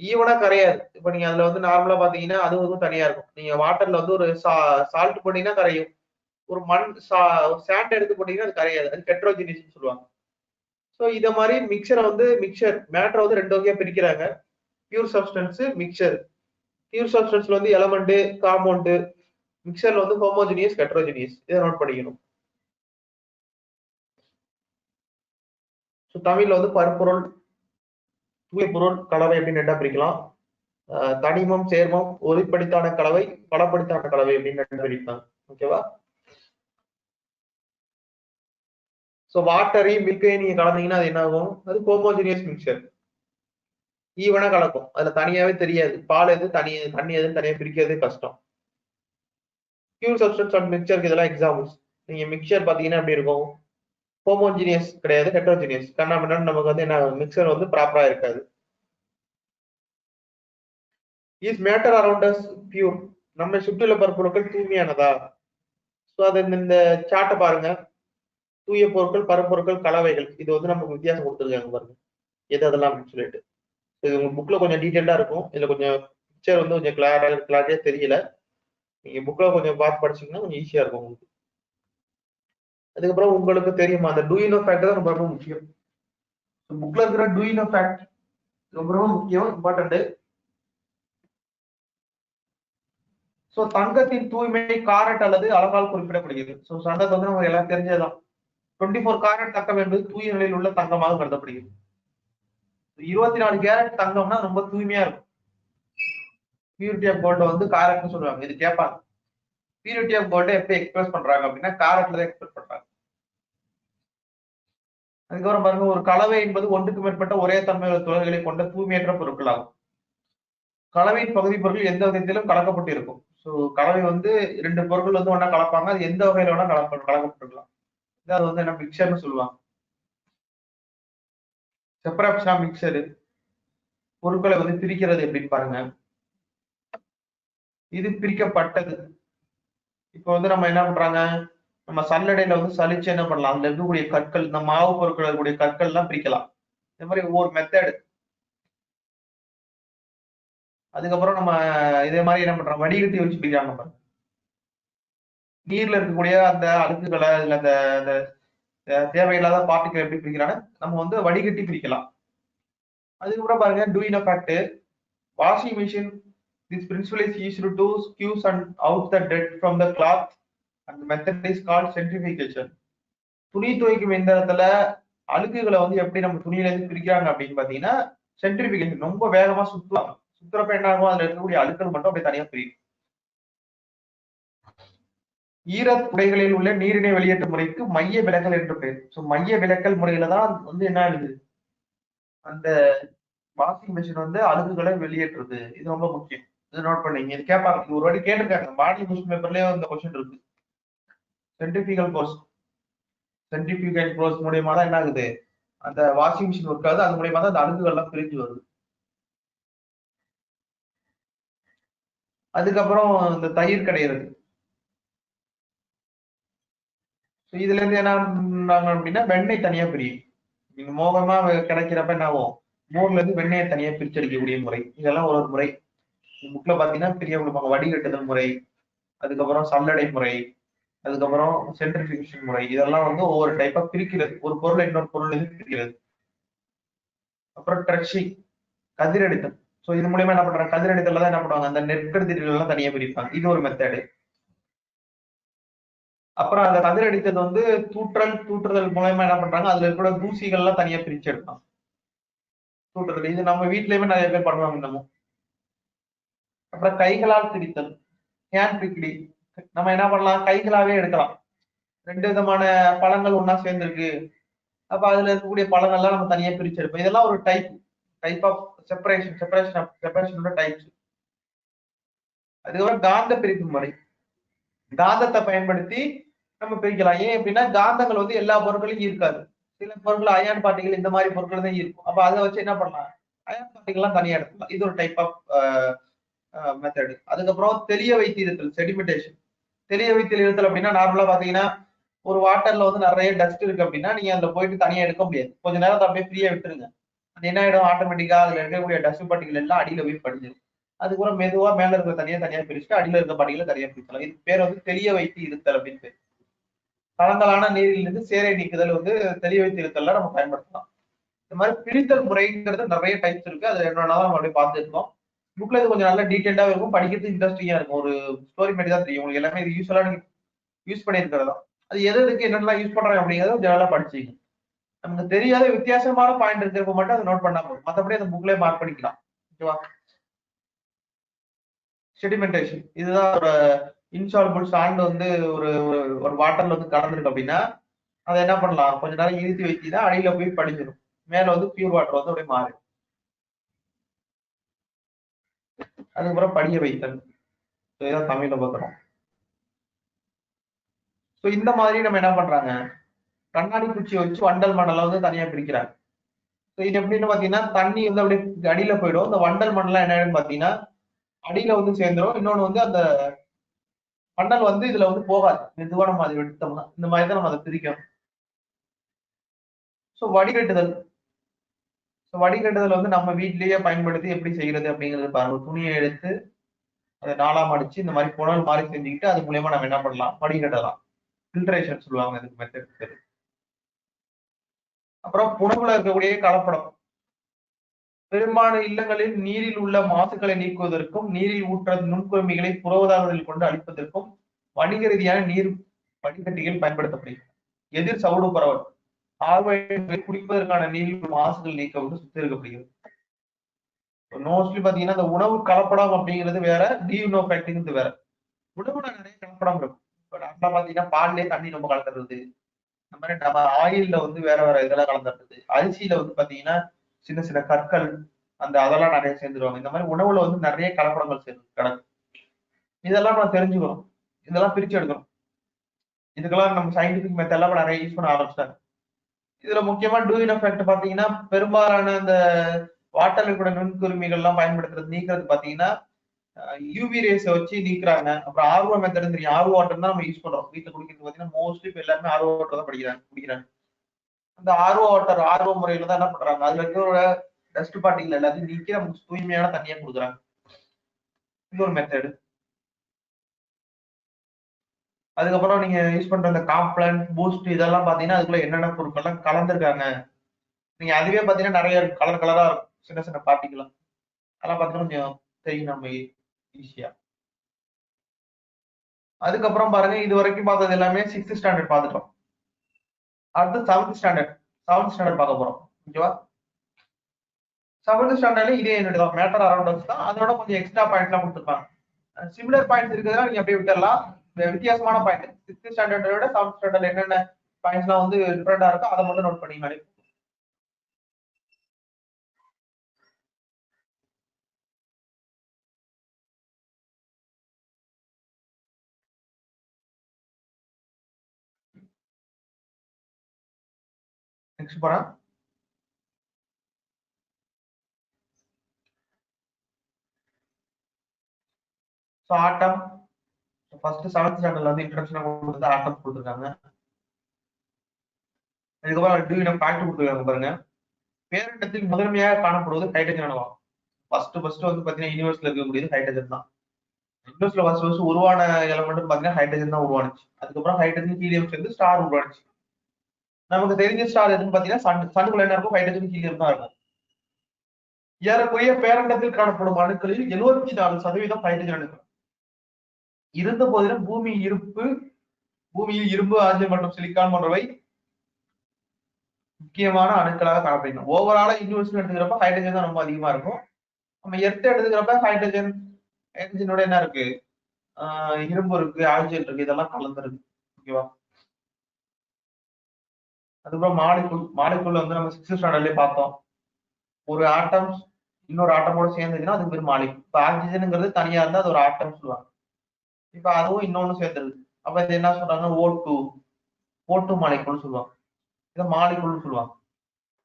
ஈவனா கரையாது. இப்ப நீங்க அதுல வந்து நார்மலா பாத்தீங்கன்னா அது வந்து தனியா இருக்கும். நீங்க வாட்டர்ல வந்து ஒரு சால்ட் போட்டீங்கன்னா கரையும், ஒரு மண் சாண்ட் எடுத்து போட்டீங்கன்னா அது கரையாது. அது ஹெட்ரோஜினியஸ் சொல்லுவாங்க. சோ இத மாதிரி மிக்சரை வந்து மிக்சர் மேட்டரை வந்து 2 வகையா பிரிக்கிறாங்க, பியூர் சப்ஸ்டன்ஸ், மிக்சர். பியூர் சப்ஸ்டன்ஸ்ல வந்து எலமெண்ட், காம்பவுண்ட். மிக்சர்ல வந்து ஹோமோஜினியஸ், ஹெட்ரோஜினியஸ். இதை நோட் பண்ணிக்கணும். தமிழ்ல வந்து பருப்பொருள், தூய பொருள், கலவை அப்படின்னு 2 பிரிக்கலாம். தனிமம், சேர்மம், ஒருபடித்தான கலவை, பலப்படித்தான கலவை அப்படின்னு 2 பிரிக்கலாம். ஓகேவா? சோ வாட்டரையும் மில்கையும் நீங்க கலந்தீங்கன்னா அது என்ன ஆகும், அது ஹோமோஜினியஸ் மிக்சர். ஈவனா கலக்கும், அதுல தனியாவே தெரியாது பால் எது தனி தண்ணி எதுன்னு தனியா பிரிக்கிறதே கஷ்டம். பியூர் சப்ஸ்டன்ஸ் அண்ட் மிக்சருக்கு இதெல்லாம் எக்ஸாம்பிள்ஸ். நீங்க மிக்சர் பாத்தீங்கன்னா எப்படி இருக்கும், ஹோமோஜினியஸ் கிடையாது, ஹெட்ரோஜினியஸ். கண்ணா பின்னாடி நமக்கு வந்து என்ன, மிக்சர் வந்து ப்ராப்பரா இருக்காது. Is matter around us pure, நம்ம சுற்றியுள்ள பரப்பொருட்கள் தூய்மையானதா? ஸோ அது இந்த சார்ட்டை பாருங்க, தூய பொருட்கள், பரப்பொருட்கள், கலவைகள். இது வந்து நமக்கு வித்தியாசம் கொடுத்துருக்காங்க பாருங்க, எது அதெல்லாம் அப்படின்னு சொல்லிட்டு. இது உங்க புக்ல கொஞ்சம் டீட்டெயிலா இருக்கும், இதுல கொஞ்சம் பிக்சர் வந்து கொஞ்சம் கிளாரிட்டியா தெரியல. நீங்க புக்ல கொஞ்சம் பார்த்து படிச்சீங்கன்னா கொஞ்சம் ஈஸியா இருக்கும் உங்களுக்கு. அதுக்கப்புறம் உங்களுக்கு தெரியுமா, அந்த டூ யூ நோ ஃபேக்ட் தான் ரொம்ப ரொம்ப முக்கியம். புக்ல இருக்கிற டூ யூ நோ ஃபேக்ட் ரொம்ப ரொம்ப முக்கியம், இம்பார்ட்டன்ட். சோ தங்கத்தின் தூய்மை காரட் அல்லது அழகால் குறிப்பிடப்படுகிறது. சோ தங்கத்தை வந்து நமக்கு எல்லாம் தெரிஞ்சதுதான். 24 கேரட் தங்கம் என்பது தூய நிலையில் உள்ள தங்கமாக கருதப்படுகிறது. 24 கேரட் தங்கம்னா ரொம்ப தூய்மையா இருக்கும். பியூரிட்டி ஆஃப் கோல்ட வந்து காரட்னு சொல்லுவாங்க. இது கேட்பாங்க, பியூரிட்டி ஆஃப் கோல்ட எப்படி எக்ஸ்பிரஸ் பண்றாங்க அப்படின்னா காரட்ல தான் எக்ஸ்பிரஸ் பண்றாங்க. அதுக்கப்புறம் பாருங்க, ஒரு கலவை என்பது ஒன்றுக்கு மேற்பட்ட ஒரே தன்மையுள்ள துகள்களை கொண்ட தூய்மையற்ற பொருட்கள் ஆகும். கலவையின் பகுதி பொருட்கள் எந்த விதத்திலும் கலக்கப்பட்டு இருக்கும். ஸோ கலவை வந்து 2 பொருட்கள் வந்து ஒன்னா கலப்பாங்க, அது எந்த வகையில வேணா கலக்கப்பட்டுருக்கலாம். அது வந்து என்ன, மிக்சர்னு சொல்லுவாங்க. செப்பரேஷனா மிக்சர், பொருட்களை வந்து பிரிக்கிறது எப்படின்னு பாருங்க. இது பிரிக்கப்பட்டது. இப்போ வந்து நம்ம என்ன பண்றாங்க, நம்ம சல்லடையில வந்து சலிச்சு என்ன பண்ணலாம், அதுல இருக்கக்கூடிய கற்கள், இந்த மாவு பொருட்கள் இருக்கக்கூடிய கற்கள் எல்லாம் பிரிக்கலாம். இந்த மாதிரி ஒவ்வொரு மெத்தட். அதுக்கப்புறம் நம்ம இதே மாதிரி என்ன பண்றோம், வடிகட்டி வச்சு பிரிக்கிறாங்க பாருங்க. நீர்ல இருக்கக்கூடிய அந்த அழுக்குகளை, இல்ல அந்த தேவையில்லாத பார்ட்டிகள் எப்படி பிரிக்கிறாங்க, நம்ம வந்து வடிகட்டி பிரிக்கலாம். அதுக்கப்புறம் பாருங்க, doing fact, washing machine, this principle is used to squeeze and out the dead from the cloth and method is called centrifugation. துணி துவைக்கும் எந்திரத்துல அழுக்குகளை வந்து எப்படி நம்ம துணியில இருந்து பிரிக்கிறாங்க அப்படின்னு பாத்தீங்கன்னா, சென்ட்ரிஃபிகேஷன். ரொம்ப வேகமா சுத்துவாங்க, சுத்துறப்ப என்ன ஆகும், அதுல இருக்கக்கூடிய அழுக்கள் மட்டும் அப்படியே தனியா பிரியும். ஈர குடைகளில் உள்ள நீரினை வெளியேற்றும் முறைக்கு மைய விலக்கல் என்று பெயர். ஸோ மைய விலக்கல் முறையில தான் வந்து என்ன ஆகுது, அந்த வாஷிங் மிஷின் வந்து அழுகுகளை வெளியேற்றுது. இது ரொம்ப முக்கியம், இது நோட் பண்ணீங்க. இது கேட்பாங்க, இது ஒரு வாட்டி கேட்டிருக்காங்க, மாடல் கொஸ்டின் பேப்பர்லயே இந்த கொஸ்டின் இருக்கு. சென்ட்ரிஃபிகல் ஃபோர்ஸ், சென்ட்ரிஃபிகல் ஃபோர்ஸ் மூலியமா தான் என்ன ஆகுது, அந்த வாஷிங் மிஷின் ஒர்க் ஆகுது, அது மூலியமா தான் அந்த அழுகுகள் எல்லாம் பிரிஞ்சு வருது. அதுக்கப்புறம் இந்த தயிர் கிடையாது. இதுல இருந்து என்ன பண்ணாங்க அப்படின்னா, வெண்ணெய் தனியா பிரியும். நீங்க மோகமா கிடைக்கிறப்ப என்ன ஆகும், மோர்ல இருந்து வெண்ணெயை தனியா பிரிச்சடிக்கக்கூடிய முறை. இதெல்லாம் ஒரு முறை புக்ல பாத்தீங்கன்னா பிரிய கொடுப்பாங்க. வடிகட்டுதல் முறை, அதுக்கப்புறம் சல்லடை முறை, அதுக்கப்புறம் சென்ட்ரிஃபிகேஷன் முறை. இதெல்லாம் வந்து ஒவ்வொரு டைப்பா பிரிக்கிறது, ஒரு பொருளை இன்னொரு பொருள் பிரிக்கிறது. அப்புறம் ட்ரெஷிங், கதிரெடுத்தல். ஸோ இது மூலியமா என்ன பண்றாங்க, கதிரடித்தல் தான் என்ன பண்ணுவாங்க, அந்த நெற்கதிர்கள் எல்லாம் தனியா பிரிப்பாங்க. இது ஒரு மெத்தடு. அப்புறம் அந்த கதிரடித்தது வந்து தூற்றுதல் மூலயமா என்ன பண்றாங்க, அதுல இருக்கிற தூசிகள் எல்லாம் தனியா பிரிச்சு எடுப்பாங்க. தூற்றுதல் இது நம்ம வீட்லயுமே நிறைய பேர் பண்ணுவாங்க இன்னமும். அப்புறம் கைகளால் பிரித்தல், ஹேண்ட் பிக்டி. நம்ம என்ன பண்ணலாம், கைகளாவே எடுக்கலாம். 2 விதமான பழங்கள் ஒண்ணா சேர்ந்திருக்கு, அப்ப அதுல இருக்கக்கூடிய பழங்கள்லாம் நம்ம தனியா பிரிச்சு எடுப்போம். இதெல்லாம் ஒரு டைப் ஆஃப் செப்பரேஷனோட டைப்ஸ். அதுக்கப்புறம் காந்த பிரிப்பு முறை. காந்தத்தை பயன்படுத்தி நம்ம பிரிக்கலாம். ஏன் அப்படின்னா காந்தங்கள் வந்து எல்லா பொருட்களையும் இருக்காது. சில பொருட்கள் அயன் பார்ட்டிகள் இந்த மாதிரி பொருட்கள் தான் இருக்கும். அப்ப அதை வச்சு என்ன பண்ணலாம், அயன் பார்ட்டிகள் எல்லாம் தனியா எடுக்கலாம். இது ஒரு டைப் ஆஃப் மெத்தட். அதுக்கப்புறம் தெளிய வைத்து இருத்தல், செடிமெண்டேஷன். தெளிய வைத்து இருத்தல் அப்படின்னா நார்மலா பாத்தீங்கன்னா ஒரு வாட்டர்ல வந்து நிறைய டஸ்ட் இருக்கு அப்படின்னா நீங்க அதுல போயிட்டு தனியா எடுக்க முடியாது. கொஞ்ச நேரத்தை அப்படியே ஃப்ரீயா விட்டுருங்க. அது என்ன ஆயிடும், ஆட்டோமேட்டிக்கா அதுல இருக்கக்கூடிய டஸ்ட் பார்ட்டிகள் எல்லாம் அடியில போய் படிஞ்சிடும். அதுக்கப்புறம் மெதுவா மேல இருக்கிற தனியா பிரிச்சுட்டு அடியில இருக்க பார்ட்டிகளை தனியா பிரிக்கலாம். இது பேர் வந்து தெளிய வைத்து இருத்தல் அப்படின்னு பேர். கலங்கலான நீரிலிருந்து சேரை நீக்குதல் வந்து தெளிய வைத்து இருத்தல்ல நம்ம பயன்படுத்தலாம். இந்த மாதிரி பிரித்தல் முறைங்கிறது நிறைய டைப்ஸ் இருக்கு. அது என்னன்னாலும் நம்ம அப்படியே பார்த்துருக்கோம். புக்ல இது கொஞ்சம் நல்லா டீடைல்டா இருக்கும், படிக்கிறது இன்ட்ரெஸ்டிங்கா இருக்கும். ஒரு ஸ்டோரி மாதிரி தான் தெரியும் உங்களுக்கு. எல்லாமே இது யூஸ்வலா நீங்க யூஸ் பண்ணியிருக்கிறதா, அது எதுக்கு என்னென்னலாம் யூஸ் பண்றாங்க அப்படிங்கறத ஜெனரலா படிச்சுங்க. நமக்கு தெரியாத வித்தியாசமான பாயிண்ட் இருக்கிறப்ப மட்டும் அதை நோட் பண்ணா போதும், மற்றபடி அந்த புக்லயே மார்க் பண்ணிக்கலாம். ஓகேவா. செடிமெண்டேஷன் இதுதான் ஒரு இன்சால்பிள் சாண்ட் வந்து ஒரு ஒரு வாட்டர்ல வந்து கலந்துருக்கு அப்படின்னா அதை என்ன பண்ணலாம், கொஞ்ச நேரம் இருத்தி வச்சுதான் அடியில போய் படிஞ்சிடும். மேல வந்து பியூர் வாட்டர் வந்து அப்படியே மாறும். அதுக்கப்புறம் படிய வைத்தல், இதுதான் தமிழ்ல பார்க்கணும். ஸோ இந்த மாதிரி நம்ம என்ன பண்றாங்க, கண்ணாடி பூச்சியை வச்சு வண்டல் மணலை வந்து தனியா பிரிக்கிறாங்க. இது எப்படின்னு பாத்தீங்கன்னா தண்ணி வந்து அப்படியே அடியில போயிடும். இந்த வண்டல் மணலாம் என்னன்னு பாத்தீங்கன்னா அடியில வந்து சேர்ந்துரும். இன்னொன்னு வந்து அந்த வண்டல் வந்து இதுல வந்து போகாது. மெதுவா நம்ம அதை எடுத்தோம்னா இந்த மாதிரி தான் நம்ம அதை பிரிக்கணும். ஸோ வடிகட்டுதல். வடிகட்டுதல் வந்து நம்ம வீட்லயே பயன்படுத்தி எப்படி செய்யறது அப்படிங்கிறது பாருங்க. துணியை எடுத்து அதை நாலா மடிச்சு இந்த மாதிரி புனல் மாதிரி செஞ்சுக்கிட்டு அது மூலியமா நம்ம என்ன பண்ணலாம், வடிகட்டலாம். ஃபில்ட்ரேஷன் சொல்லுவாங்க இதுக்கு மெத்தட். அப்புறம் உணவுல இருக்கக்கூடிய கலப்படம். பெரும்பாலான இல்லங்களில் நீரில் உள்ள மாசுகளை நீக்குவதற்கும் நீரில் ஊற்ற நுண்குருமிகளை புறவதாரத்தில் கொண்டு அழிப்பதற்கும் வணிக ரீதியான நீர் வடிகட்டிகள் பயன்படுத்தப்படுகிறது. எதிர் சவுடு பரவல். ஆர்வங்களை குடிப்பதற்கான நீரில் மாசுகள் நீக்க வந்து சுத்திகரிக்கப்படுகிறது. மோஸ்ட்லி பாத்தீங்கன்னா இந்த உணவு கலப்படம் அப்படிங்கிறது வேற, டீனோஃபேக்டிங்கிறது வேற. உணவுல நிறைய கலப்படம் இருக்கும். இப்ப நார்மலா பாத்தீங்கன்னா பால்லே தண்ணி ரொம்ப கலந்துருது. இந்த மாதிரி நம்ம ஆயில்ல வந்து வேற வேற இதெல்லாம் கலந்துருது. அரிசியில வந்து பாத்தீங்கன்னா சின்ன சின்ன கற்கள் அந்த அதெல்லாம் நிறைய சேர்ந்துருவாங்க. இந்த மாதிரி உணவுல வந்து நிறைய கலப்படங்கள் சேர்ந்து கிடக்கு. இதெல்லாம் நம்ம தெரிஞ்சுக்கணும், இதெல்லாம் பிரிச்சு எடுக்கணும். இதுக்கெல்லாம் நம்ம சயின்டிபிக் மெத்தட்லாம் நிறைய யூஸ் பண்ண ஆரம்பிச்சிட்டாங்க. இதுல முக்கியமா டூயின் எஃபெக்ட் பாத்தீங்கன்னா பெரும்பாலான இந்த வாட்டர்ல கூட நுண்குருமிகள் எல்லாம் பயன்படுத்துறது நீக்கிறது பாத்தீங்கன்னா யூவி ரேஸை வச்சு நீக்குறாங்க. அப்புறம் ஆர்வோ மெத்தட் தெரியும், ஆர்வோ வாட்டர் தான் நம்ம யூஸ் பண்றோம் வீட்டுல குடிக்கிறது. பாத்தீங்கன்னா மோஸ்ட்லி இப்ப எல்லாருமே ஆர்வோ வாட்டர் தான் குடிக்கிறாங்க. அந்த ஆர்வோ வாட்டர் ஆர்வோ முறையில தான் என்ன பண்றாங்க, அதுல இருக்கிற டஸ்ட் பார்ட்டிகள் எல்லாத்தையும் நீக்கி நமக்கு தூய்மையான தண்ணியா கொடுக்குறாங்க. இது ஒரு மெத்தடு. அதுக்கப்புறம் நீங்க யூஸ் பண்ற அந்த காம்ப்ளன் பூஸ்ட் இதெல்லாம் பாத்தீங்கன்னா அதுக்குள்ள என்னென்ன பொருட்கள்லாம் கலந்துருக்காங்க. நீங்க அதுவே பாத்தீங்கன்னா நிறைய கலர் கலரா இருக்கும், சின்ன சின்ன பார்ட்டிக்கலாம். அதெல்லாம் பாத்தீங்கன்னா கொஞ்சம் தெரியும் நம்ம ஈஸியா. அதுக்கப்புறம் பாருங்க, இது வரைக்கும் பார்த்தது எல்லாமே 6th ஸ்டாண்டர்ட் பார்த்துட்டோம். அடுத்து 7th ஸ்டாண்டர்ட் பார்க்க போறோம். ஓகேவா. 7th ஸ்டாண்டர்ட்ல இதே யூனிட் தான், மேட்டர் அரௌண்ட் தான். அதோட கொஞ்சம் எக்ஸ்ட்ரா பாயிண்ட்லாம் கொடுத்துருப்பாங்க. சிமிலர் பாயிண்ட்ஸ் இருக்கிறதா நீங்க அப்படியே விட்டுறலாம். வித்தியாசமான பாயிண்ட் 6th ஸ்டாண்டர்டோட 7th ஸ்டாண்டர்ட்ல என்னென்ன பாயிண்ட்ஸ்லாம் வந்து டிஃபரெண்டா இருக்கோ அதை மட்டும் நோட் பண்ணிங்கனாலே. நெக்ஸ்ட் போறேன். ஸோ ஆட்டம். ஃபர்ஸ்ட் 7th ஸ்டாண்டர்ட்ல வந்து இன்ட்ரடக்ஷன் கொடுத்து ஆட்டம் கொடுத்துருக்காங்க. அதுக்கப்புறம் டூ இனம் பாயிண்ட் கொடுத்துருக்காங்க பாருங்க. பேரிடத்தில் முதன்மையாக காணப்படுவது ஹைட்ரஜன் அணுவா. ஃபர்ஸ்ட் வந்து பாத்தீங்கன்னா யூனிவர்ஸ்ல இருக்கக்கூடியது ஹைட்ரஜன் தான். யூனிவர்ஸ்ல ஃபர்ஸ்ட் உருவான எலமெண்ட் பாத்தீங்கன்னா ஹைட்ரஜன் தான் உருவானுச்சு. அதுக்கப்புறம் ஹைட்ரஜன் ஹீலியம் சேர்ந்து ஸ்டார் உருவானுச்சு. நமக்கு தெரிஞ்ச ஸ்டார் எதுன்னு பாத்தீங்கன்னா சன்னுக்குள்ள என்ன இருக்கும், ஹைட்ரஜன் ஹீலியம் தான் இருக்கும். ஏறக்குறைய பேரண்டத்தில் காணப்படும் அணுக்களில் 74% ஹைட்ரஜன் அணுக்கள். இருந்த போதிலும் பூமியில் இரும்பு, ஆக்சிஜன் மற்றும் சிலிக்கான் போன்றவை முக்கியமான அணுக்களாக காணப்படுகிறது. ஓவராலா யூனிவர்ஸ்ல எடுத்துக்கிறப்ப ஹைட்ரஜன் தான் ரொம்ப அதிகமா இருக்கும். நம்ம எர்த் எடுத்துக்கிறப்ப ஹைட்ரஜனோட என்ன இருக்கு, இரும்பு இருக்கு, ஆக்சிஜன் இருக்கு, இதெல்லாம் கலந்துருக்கு. ஓகேவா? அதுக்கப்புறம் மாலிகுல் வந்து நம்ம 6th ஸ்டாண்டர்ட்லயே பார்த்தோம். ஒரு ஆட்டம் இன்னொரு ஆட்டமோட சேர்ந்துச்சுன்னா அதுக்கு பேர் மாலிகுல். இப்ப ஆக்சிஜனுங்கிறது தனியா இருந்தா அது ஒரு ஆட்டம் சொல்லுவாங்க. இப்ப அதுவும் இன்னொன்னு சேர்ந்துருக்கு. அப்ப இது என்ன சொல்றாங்க, O2 மாலிகுல் சொல்லுவாங்க. இதை மாலிகுல் சொல்லுவாங்க.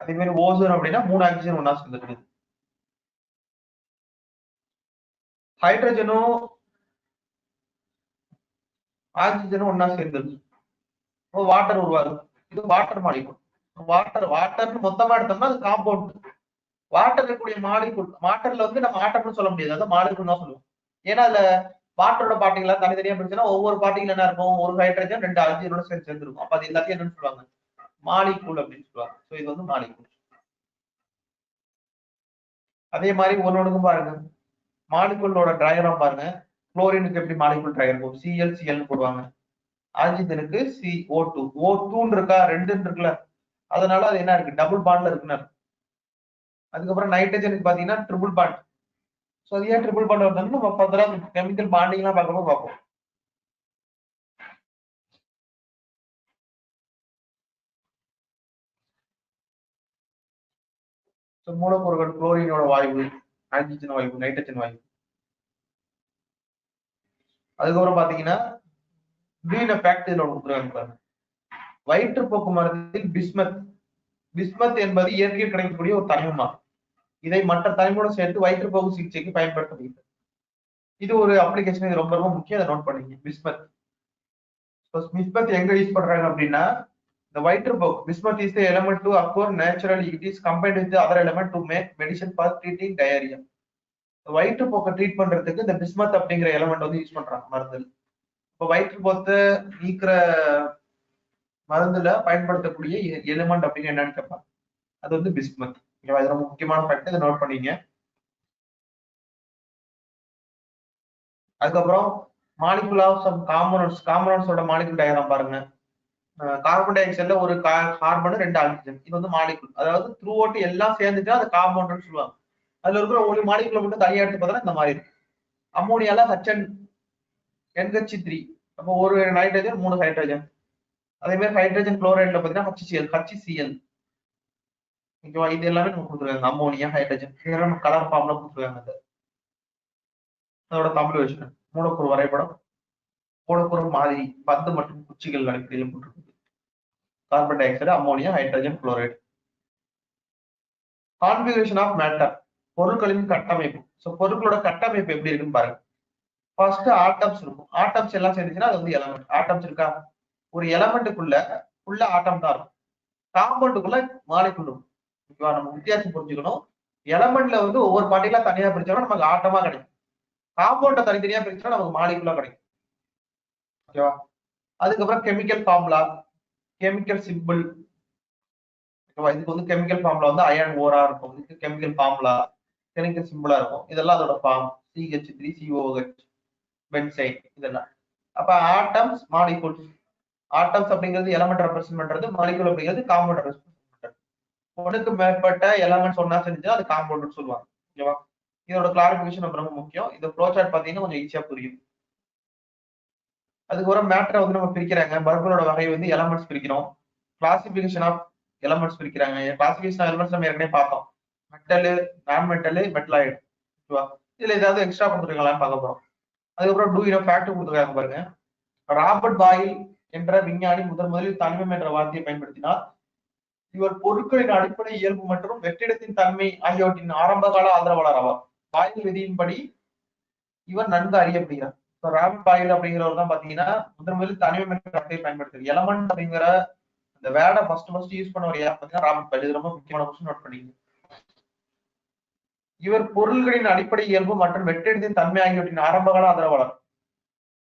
அதே மாதிரி ஓசோன் அப்படின்னா 3 ஆக்சிஜன் ஒன்னா சேர்ந்துருக்கு. ஹைட்ரஜனும் ஆக்சிஜனும் ஒன்னா சேர்ந்துருக்கு. வாட்டர் உருவாகுது. இது வாட்டர் மாலிகுல். வாட்டர்னு மொத்தமா எடுத்தோம்னா அது காம்பவுண்ட். வாட்டர் இருக்கக்கூடிய மாலிகுல், வாட்டர்ல வந்து நம்ம ஆட்டம்னு சொல்ல முடியாது, அதான் மாலிகுல் தான் சொல்லுவோம். ஏன்னா அதுல வாட்டரோட பார்ட்டிகளா தனித்தனியா பிரிச்சுன்னா ஒவ்வொரு பார்ட்டிகள் என்ன இருக்கும், ஒரு ஹைட்ரஜன் 2 ஆக்சிஜனோட சேர்ந்துருக்கும். அப்ப அது எல்லாத்தையும் என்னன்னு சொல்லுவாங்க, மாலிகுல் அப்படின்னு சொல்லுவாங்க. சோ இது வந்து மாலிகுல். அதே மாதிரி ஒன்னொன்னுக்கும் பாருங்க, மாலிகுலோட டயக்ராம் பாருங்க. குளோரினுக்கு எப்படி மாலிகுல் டயக்ராம், Cl போடுவாங்க. ஆக்சிஜனுக்கு O2 இருக்கா, 2 இருக்குல்ல, அதனால அது என்ன இருக்கு, டபுள் பாண்ட்ல இருக்குன்னு. அதுக்கப்புறம் நைட்ரஜனுக்கு பாத்தீங்கன்னா ட்ரிபிள் பாண்ட். சோ அது ஏன் ட்ரிபிள் பாண்ட் வருதுன்னு நம்ம ஃபர்தரா கெமிக்கல் பாண்டிங் எல்லாம் பார்ப்போம். மூலப்பொருட்கள் குளோரினோட வாயு, ஆக்சிஜன் வாயு, நைட்ரஜன் வாயு. அதுக்கப்புறம் பாத்தீங்கன்னா வயிற்றுப்போக்கு மருந்தில் பிஸ்மத் என்பது இயற்கையில் கிடைக்கக்கூடிய ஒரு தனிமம். இதை மற்ற தனிமோடு சேர்த்து வயிற்றுப்போக்கு சிகிச்சைக்கு பயன்படுத்தப்படுகிறது. இது ஒரு அப்ளிகேஷன், இது ரொம்ப ரொம்ப முக்கியம், அதை நோட் பண்ணீங்க. பிஸ்மத் எங்க யூஸ் பண்றாங்க அப்படின்னா, the வயிற்றுப்போக்கு, bismuth is the element to occur naturally. It is combined with the other element to make medicine for treating diarrhea. வயிற்றுப்போக்கை ட்ரீட் பண்றதுக்கு இந்த பிஸ்மத் அப்படிங்கிற எலமெண்ட் வந்து யூஸ் பண்றாங்க மருந்துல. இப்போ வயிற்றுப்போக்கை நீக்கிற மருந்துல பயன்படுத்தக்கூடிய எலிமெண்ட் அப்படின்னு என்னன்னு கேட்பாங்க, அது வந்து பிஸ்மத். இது ரொம்ப முக்கியமான ஃபேக்ட், இதை நோட் பண்ணீங்க. அதுக்கப்புறம் மாலிகுல் ஆஃப் சம் காம்பனன்ட்ஸோட மாலிகுல் டயக்ராம் பாருங்க. கார்பன் டை ஆக்சைடுல ஒரு கார்பன் 2 ஆக்சிஜன், இது வந்து மாலிகுல். அதாவது த்ரூ அவுட் எல்லாம் சேர்ந்துட்டா அது காம்பவுண்ட்னு சொல்லுவாங்க. அதுல இருக்கிற ஒரு மாலிகுலை மட்டும் தனியா எடுத்து பார்த்தா இந்த மாதிரி இருக்கு. அம்மோனியால NH3, அப்போ ஒரு நைட்ரஜன் 3 ஹைட்ரஜன். அதே மாதிரி ஹைட்ரஜன் குளோரைட்ல பாத்தீங்கன்னா HCl. ஓகேவா? இது எல்லாமே நம்ம கொடுத்துருக்காங்க. அம்மோனியா, ஹைட்ரஜன், இதெல்லாம் நம்ம கலர் ஃபார்ம்ல கொடுத்துருக்காங்க. அதோட தமிழ் வெர்ஷன் மூலக்கூறு வரைபடம், மூலக்கூறு மாதிரி, பந்து மற்றும் குச்சிகள் அடிப்படையில் போட்டிருக்கு. Carbon dioxide, ammonia, hydrogen, chloride. Configuration of matter, பொருட்களின் கட்டமைப்பு. சோ பொருட்களோட கட்டமைப்பு எப்படி இருக்குன்னு பாருங்க. ஃபர்ஸ்ட் ஆட்டம்ஸ் இருக்கும். ஆட்டம்ஸ் எல்லாம் சேர்ந்துச்சுன்னா அது வந்து எலமெண்ட். ஆட்டம்ஸ் இருக்கா, ஒரு எலமெண்ட்டுக்குள்ள உள்ள ஆட்டம் தான் இருக்கும். காம்பவுண்டுக்குள்ள மாலிகுல் இருக்கும். ஓகேவா? நம்ம வித்தியாசம் புரிஞ்சுக்கணும். எலமெண்ட்ல வந்து ஒவ்வொரு பார்ட்டிகளா தனியா பிரிச்சோம்னா நமக்கு ஆட்டமா கிடைக்கும். காம்பவுண்ட தனித்தனியா பிரிச்சா நமக்கு மாலிகுலா கிடைக்கும். ஓகேவா? அதுக்கப்புறம் கெமிக்கல் ஃபார்முலா, கெமிக்கல் சிம்பிள். ஓகேவா? இதுக்கு வந்து கெமிக்கல் ஃபார்முலா வந்து அயன் ஓரா இருக்கும். இதுக்கு கெமிக்கல் ஃபார்முலா கெமிக்கல் சிம்பிளா இருக்கும். இதெல்லாம் அதோட ஃபார்ம், CH3COOH, பென்சைன், இதெல்லாம். அப்ப ஆட்டம்ஸ், மாலிகுல்ஸ். ஆட்டம்ஸ் அப்படிங்கிறது எலமெண்ட் ரெப்ரசென்ட் பண்றது, மாலிகுல் அப்படிங்கிறது காம்பவுண்ட் ரெப்ரசென்ட் பண்றது. ஒன்றுக்கு மேற்பட்ட எலமெண்ட்ஸ் ஒன்னா செஞ்சா அது காம்பவுண்ட் சொல்லுவாங்க. ஓகேவா? இதோட கிளாரிபிகேஷன் ரொம்ப முக்கியம். இந்த ஃப்ளோ சார்ட் பாத்தீங்கன்னா கொஞ்சம் ஈஸியா புரியும். அதுக்கப்புறம் மேட்டரை வந்து நம்ம பிரிக்கிறாங்க. பல்புகளோட வகை வந்து எலமெண்ட்ஸ் பிரிக்கிறோம். கிளாசிபிகேஷன் ஆஃப் எலமெண்ட்ஸ் பிரிக்கிறாங்க. கிளாசிபிகேஷன் ஆஃப் எலமெண்ட்ஸ் நம்ம ஏற்கனவே பார்த்தோம். மெட்டலு, நான் மெட்டலு, மெட்டலாய்டு. ஓகேவா? இதுல ஏதாவது எக்ஸ்ட்ரா கொடுத்துருக்கலாம்னு பார்க்க போறோம். அதுக்கப்புறம் டூ இனோ ஃபேக்ட் கொடுத்துருக்காங்க பாருங்க. ராபர்ட் பாயில் என்ற விஞ்ஞானி முதலில் தனிமம் என்ற வார்த்தையை பயன்படுத்தினார். இவர் பொருட்களின் அடிப்படை இயல்பு மற்றும் வெற்றிடத்தின் தன்மை ஆகியவற்றின் ஆரம்பகால ஆதரவாளர் ஆவார். பாயில் விதியின்படி இவர் நன்கு அறியப்படுகிறார். ராபர்ட் பாயில் அப்படிங்கிறவர் தான் பாத்தீங்கன்னா முதலில் தனிமம் என்ற வார்த்தையை பயன்படுத்துறாரு. எலமெண்ட் அப்படிங்கிற இந்த வேர்டை ஃபர்ஸ்ட் யூஸ் பண்ணவர் யார் பாத்தீங்கன்னா ராபர்ட் பாயில். இது ரொம்ப முக்கியமான கொஸ்டின், நோட் பண்ணிங்க. இவர் பொருள்களின் அடிப்படை இயல்பு மற்றும் வெற்றிடத்தின் தன்மை ஆகியவற்றின் ஆரம்பகால ஆதரவாளர்.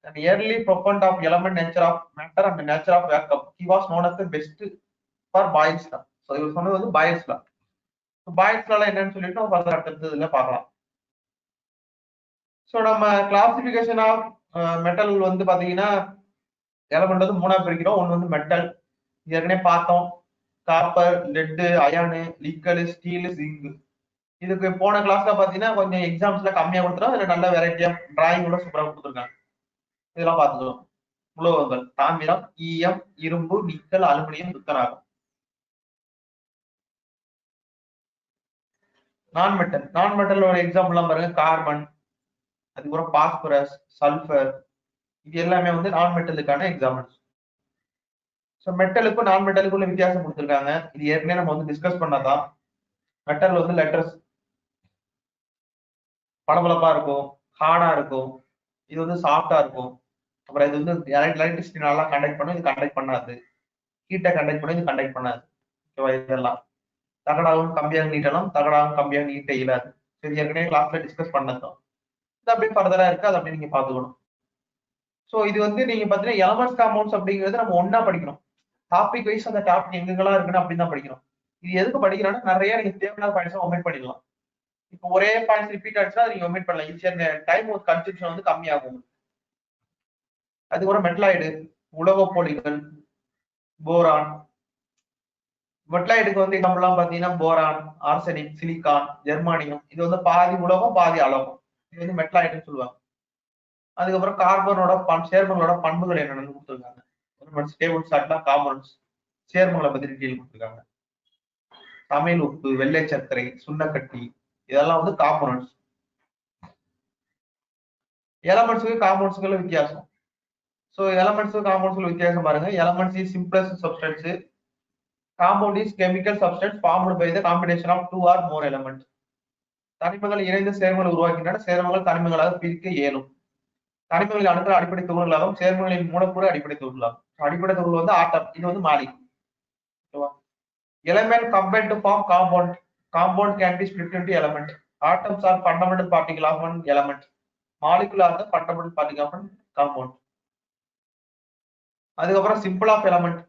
An early proponent of element nature of matter and nature of vacuum. He was known as the best for Boyle's law. So இவர் சொன்னது வந்து Boyle's law. பாய்ஸ்லாம் என்னன்னு சொல்லிட்டு நம்ம ஃபர்தர் அடுத்ததுல பார்க்கலாம். ஸோ நம்ம கிளாசிபிகேஷன் ஆஃப் மெட்டல் வந்து பாத்தீங்கன்னா எலமெண்ட் வந்து மூணா பிரிக்கிறோம். ஒன்னு வந்து மெட்டல், ஏற்கனவே பார்த்தோம். Copper, lead, iron, nickel, steel, zinc. இதுக்கு போன கிளாஸ்ல பாத்தீங்கன்னா கொஞ்சம் எக்ஸாம்ஸ்ல கம்மியா கொடுத்துரும். இதுல நல்ல வெரைட்டியா டிராயிங் கூட சூப்பரா கொடுத்துருக்காங்க. இதெல்லாம் பார்த்துக்கலாம். உலோகங்கள் தாமிரம், ஈயம், இரும்பு, நிக்கல், அலுமினியம், துத்தநாகம். நான் மெட்டலோட எக்ஸாம்பிள் எல்லாம் பாருங்க, கார்பன், அதுக்கப்புறம் பாஸ்பரஸ், சல்பர். இது எல்லாமே வந்து நான் மெட்டலுக்கான எக்ஸாம்பிள்ஸ். ஸோ மெட்டலுக்கும் நான் மெட்டலுக்குள்ள வித்தியாசம் கொடுத்துருக்காங்க. இது ஏற்கனவே நம்ம வந்து டிஸ்கஸ் பண்ணதான். மெட்டல் வந்து லெட்டர்ஸ் பளபளப்பா இருக்கும், ஹார்டா இருக்கும். இது வந்து சாஃப்டா இருக்கும். அப்புறம் இது வந்து எலக்ட்ரிசிட்டி நல்லா கண்டக்ட் பண்ணும், இது கண்டக்ட் பண்ணாது. ஹீட்டை கண்டக்ட் பண்ணும், இது கண்டக்ட் பண்ணாது. ஓகேவா? இதெல்லாம் தகடாகவும் கம்பியாக நீட்டலாம், தகடாகவும் கம்பியாக நீட்ட இயலாது. சரி, ஏற்கனவே கிளாஸ்ல டிஸ்கஸ் பண்ணதும் இது அப்படியே ஃபர்தரா இருக்கு, அது அப்படியே நீங்க பாத்துக்கணும். ஸோ இது வந்து நீங்க பாத்தீங்கன்னா எலமெண்ட்ஸ் காம்பவுண்ட்ஸ் அப்படிங்கிறது நம்ம ஒன்னா படிக்கணும். டாபிக் வைஸ் அந்த டாபிக் எங்கெல்லாம் இருக்குன்னு அப்படின்னு தான் படிக்கணும். இது எதுக்கு படிக்கிறோம்னா நிறைய நீங்க தேவையான பாயிண்ட்ஸ் ஒமிட் பண்ணிடலாம். இப்போ ஒரே பாயிண்ட்ஸ் ரிப்பீட் ஆச்சுன்னா நீங்க ஒமிட் பண்ணலாம். ஈஸியா டைம் கன்சப்ஷன் வந்து கம்மியாகும். அதுக்கப்புறம் மெட்டலாய்டு, உலோகப்பொடிகள், போரான். மெட்டலாய்டுக்கு வந்து எக்ஸாம்பிள்லாம் பாத்தீங்கன்னா போரான், ஆர்சனிக், சிலிக்கான், ஜெர்மானியம். இது வந்து பாதி உலோகம் பாதி அலோகம். இது வந்து மெட்டலாய்டுன்னு சொல்லுவாங்க. அதுக்கப்புறம் கார்பனோட சேர்மங்களோட பண்புகள் என்னென்னு கொடுத்துருக்காங்க. ஸ்டேபிள் சாட்னா காம்பவுண்ட்ஸ் சேர்மங்களை பத்தி டீட்டெயில் கொடுத்துருக்காங்க. சமையல் உப்பு, வெள்ளை சர்க்கரை, சுண்ணக்கட்டி, இதெல்லாம் வந்து காம்பவுண்ட்ஸ். எலமெண்ட்ஸுக்கு காம்பவுண்ட்ஸுக்குள்ள வித்தியாசம். ஸோ எலமெண்ட்ஸ் காம்பவுண்ட்ஸ்ல வித்தியாசம் பாருங்க. Elements is simplest substance. Compound is chemical substance formed by the combination of 2 or more elements. தனிமங்கள் இணைந்த சேர்மங்கள் உருவாக்கின்றன. சேர்மங்கள் தனிமங்களாக பிரிக்க இயலும். தனிமங்களின் அணுக்கள் அடிப்படை துகள்களாகவும் சேர்மங்களின் மூலக்கூறு அடிப்படை துகள்களாகும். அடிப்படை துகள் வந்து ஆட்டம், இது வந்து Malik. Element combined to form compound. Compound can be split into element. Atoms are fundamental particle of one element. Molecule are the fundamental particle of one compound. அதுக்கப்புறம் சிம்பிள் ஆஃப் எலமெண்ட்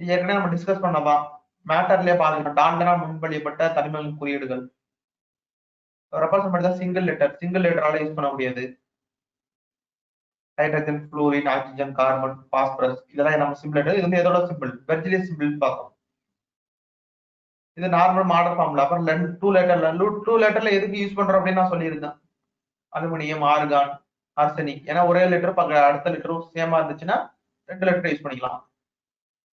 ஏற்கனவே நம்ம டிஸ்கஸ் பண்ணதான். மேட்டர்லயே பாத்துக்கணும். டாண்டனா முன்மொழியப்பட்ட தனிமங்களின் குறியீடுகள் ரெப்ரசன்ட் பண்ணி சிங்கிள் லெட்டரால யூஸ் பண்ண முடியாது. Hydrogen, fluorine, oxygen, carbon, phosphorus, இதெல்லாம் நம்ம சிம்பிள் லெட்டர். இது வந்து எதோட சிம்பிள்? வெர்ஜிலியஸ் சிம்பிள் பார்த்தோம். இது நார்மல் மாடல் ஃபார்ம்ல. அப்புறம் 2 லெட்டர்ல எதுக்கு யூஸ் பண்றோம் அப்படின்னு நான் சொல்லியிருந்தேன். Aluminium, argon, arsenic. ஏன்னா ஒரே லெட்டர் அடுத்த லெட்டரும் சேமா இருந்துச்சுன்னா 2 லெட்டர் யூஸ் பண்ணிக்கலாம்.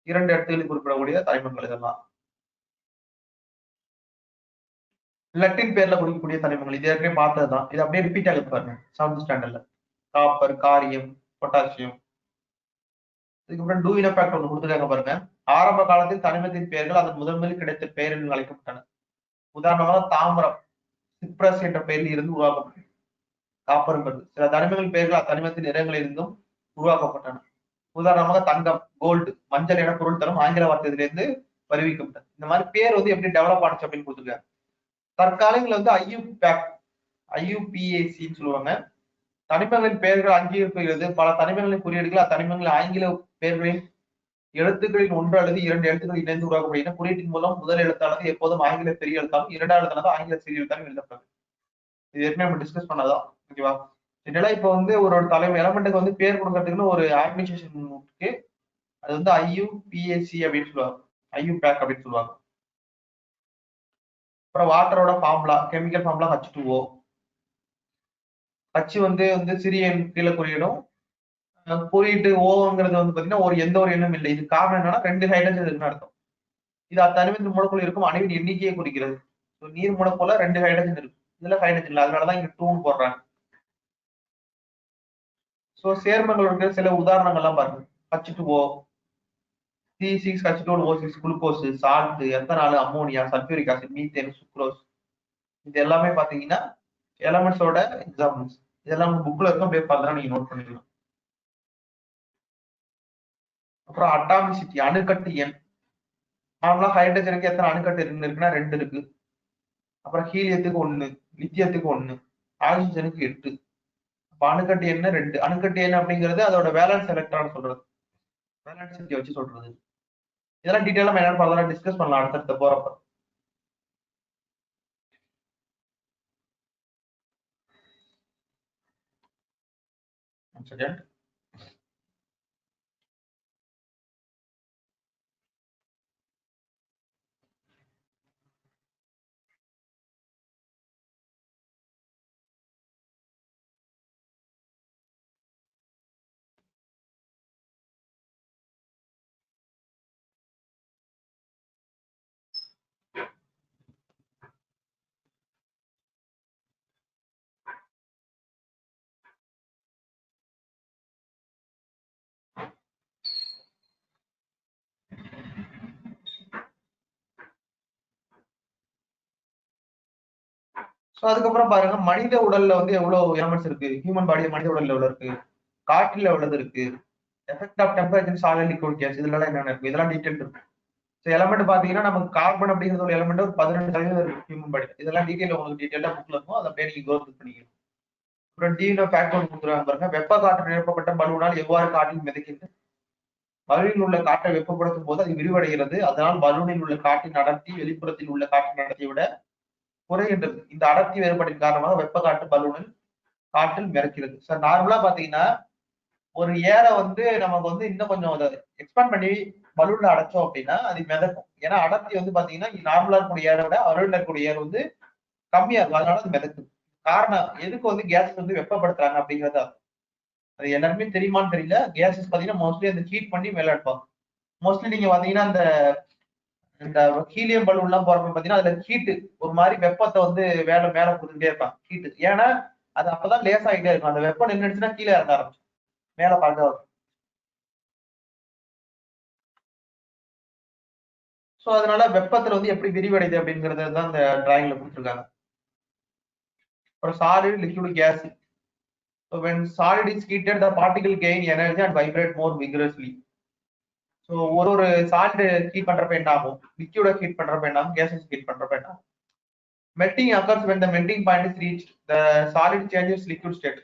2 இடத்துகளில் குறிப்பிடக்கூடிய தனிமங்கள் இதெல்லாம். லட்டின் பேர்ல குறிக்கக்கூடிய தனிமங்கள் இது ஏற்கனவே பார்த்ததுதான். இது அப்படியே ரிப்பீட் ஆகுது பாருங்க 7th ஸ்டாண்டர்ட்ல. காப்பர், காரியம், பொட்டாசியம். இதுக்கப்புறம் டூ இன் எஃபெக்ட் ஒன்று கொடுத்துருக்காங்க பாருங்க. ஆரம்ப காலத்தில் தனிமத்தின் பெயர்கள் அதன் முதலில் கிடைத்த பெயரில் அழைக்கப்பட்டன. உதாரணமாக தாமிரம் சிப்ரஸ் என்ற பெயரில் இருந்து உருவாக்கப்பட்டது. காப்பருங்கிறது சில தனிமங்களின் பெயர்கள் அத்தனிமத்தின் நிறங்களில் இருந்தும் உருவாக்கப்பட்டன. உதாரணமாக தங்கம், கோல்டு, மஞ்சள் என பொருள் தரும் ஆங்கில வார்த்தையிலிருந்து வருவிக்கப்பட்டது. இந்த மாதிரி பேர் வந்து எப்படி டெவலப் ஆனிச்சு அப்படின்னு கொடுத்துருக்காங்க. தற்காலங்களில் வந்து IUPACன்னு சொல்லுவாங்க. தனிமங்களின் பெயர்கள் அங்கீகரிக்கப்படுகிறது. பல தனிமங்களின் குறியீடுகள் அத்தனிமங்களின் ஆங்கில பெயர்களின் எழுத்துக்களில் 1 அல்லது 2 எழுத்துக்கள் இணைந்து உருவாக்கப்படுகின்றன. குறியீட்டின் மூலம் முதல் எழுத்தானது எப்போதும் ஆங்கில பெரிய எழுத்தாலும், இரண்டாவது எழுத்தானது ஆங்கில சிறிய எழுத்தாலும் எழுதப்படும். இது ஏற்கனவே நம்ம டிஸ்கஸ் பண்ணதான். ஓகேவா? இதெல்லாம் இப்போ வந்து ஒரு தலைமை எலமெண்ட்டுக்கு வந்து பேர் கொடுக்கறதுக்குன்னு ஒரு ஆர்கனைசேஷன் இருக்கு. அது வந்து IUPAC அப்படின்னு சொல்லுவாங்க. IUPAC அப்படின்னு சொல்லுவாங்க. அப்புறம் வாட்டரோட formula, chemical formula H2O. H வந்து சிறிய எண் கீழே குறியிடும். குறியீட்டு ஓங்கிறது வந்து பாத்தீங்கன்னா எந்த ஒரு எண்ணும் இல்லை. இது காரணம் என்னன்னா 2 ஹைட்ரஜன் இருக்குன்னு அர்த்தம். இது அத்தனிமத்தின் மூலக்கூறு இருக்கும் அணுவின் எண்ணிக்கையை குறிக்கிறது. நீர் மூலக்கூறுல 2 ஹைட்ரஜன் இருக்கு. இதுல ஹைட்ரஜன் இல்லை, அதனாலதான் இங்க 2 போடுறாங்க. சோ சேர்மங்களுக்கு சில உதாரணங்கள்லாம் பாருங்க. H2O, C6H12O6, glucose, salt, ethanol, ammonia, sulphuric acid, methane, sucrose. இது எல்லாமே பாத்தீங்கன்னா எலமெண்ட்ஸோட எக்ஸாம்பிள்ஸ். இதெல்லாம் புக்ல இருக்கும், அப்படியே பார்த்தா நீங்க நோட் பண்ணிக்கலாம். அப்புறம் அட்டாமிசிட்டி, அணுக்கட்டு எண். நார்மலா ஹைட்ரஜனுக்கு எத்தனை அணுக்கட்டு இருக்குன்னா 2 இருக்கு. அப்புறம் ஹீலியத்துக்கு 1, லித்தியத்துக்கு 1, ஆக்சிஜனுக்கு 8. அப்ப அணுக்கட்டு எண் 2. அணுக்கட்டு எண் அப்படிங்கிறது அதோட வேலன்ஸ் எலக்ட்ரான் சொல்றது, வேலன்ஸ் வச்சு சொல்றது. இதெல்லாம் டீட்டெயிலா என்னன்னு பார்த்தா டிஸ்கஸ் பண்ணலாம் அடுத்தடுத்த போறப்ப. 1 second. ஸோ அதுக்கப்புறம் பாருங்க மனித உடல்ல வந்து எவ்வளவு எலமெண்ட்ஸ் இருக்கு, ஹியூமன் பாடி மனித உடல்ல எவ்வளவு இருக்கு, காற்றில் எவ்வளவு இருக்கு, effect of temperature solid liquid gas இதுல என்னென்ன இருக்கு, இதெல்லாம் டீடைல் இருக்கு. ஸோ எலமெண்ட் பாத்தீங்கன்னா நமக்கு கார்பன் அப்படிங்கிற ஒரு எலமெண்ட் ஒரு 12% இருக்கு ஹியூமன் பாடி. இதெல்லாம் டீடைல் உங்களுக்கு டீடைலா புக்ல இருக்கும், அதை அப்படியே நீங்க கோத் பண்ணிக்கணும். அப்புறம் டீனோ ஃபேக்ட் ஒன்று கொடுத்துருவாங்க பாருங்க. வெப்ப காற்று நிரப்பப்பட்ட பலூனால் எவ்வாறு காற்றில் மிதக்கிறது. பலூனில் உள்ள காற்றை வெப்பப்படுத்தும் போது அது விரிவடைகிறது. அதனால் பலூனில் உள்ள காற்றின் அடர்த்தி வெளிப்புறத்தில் உள்ள காற்றின் அடர்த்தியை விட குறைகின்றது. இந்த அடர்த்தி வேறுபாட்டின் காரணமாக வெப்ப காற்று பலூனில் காற்றில் மிதக்கிறது. சார் நார்மலா பாத்தீங்கன்னா ஒரு ஏரை வந்து நமக்கு வந்து இன்னும் கொஞ்சம் அதை எக்ஸ்பேண்ட் பண்ணி பலூன்ல அடைச்சோம் அப்படின்னா அது மிதக்கும். ஏன்னா அடர்த்தி வந்து பாத்தீங்கன்னா நார்மலா இருக்கக்கூடிய ஏரை விட பலூன்ல இருக்கக்கூடிய ஏர் வந்து கம்மியா இருக்கும், அதனால அது மிதக்குது. காரணம் எதுக்கு வந்து கேஸ் வந்து வெப்பப்படுத்துறாங்க அப்படிங்கறது அது எல்லாருமே தெரியுமான்னு தெரியல. கேஸஸ் பாத்தீங்கன்னா மோஸ்ட்லி அந்த ஹீட் பண்ணி மேல எடுப்பாங்க. மோஸ்ட்லி நீங்க பாத்தீங்கன்னா இந்த ஹீலியம் பலூன் எல்லாம் போறப்ப பாத்தீங்கன்னா அதுல ஹீட் ஒரு மாதிரி வெப்பத்தை வந்து மேல மேல கொடுத்துட்டே இருப்பாங்க ஹீட். ஏன்னா அது அப்பதான் லேஸ் ஆகிட்டே இருக்கும். அந்த வெப்பம் நின்றுச்சுன்னா கீழே இறங்க ஆரம்பிச்சு மேல பார்க்க வரும். ஸோ அதனால வெப்பத்துல வந்து எப்படி விரிவடைது அப்படிங்கறது தான் இந்த டிராயிங்ல கொடுத்துருக்காங்க. அப்புறம் solid liquid case. So when solid is heated, the particle gain energy and vibrate more vigorously. So ஒரு சாலிட் ஹீட் பண்றப்ப என்ன ஆகும், லிக்யூட ஹீட் பண்றப்ப என்ன ஆகும், கேஸஸ் ஹீட் பண்றப்ப என்ன ஆகும். Melting occurs when the melting point is reached, the solid changes liquid state.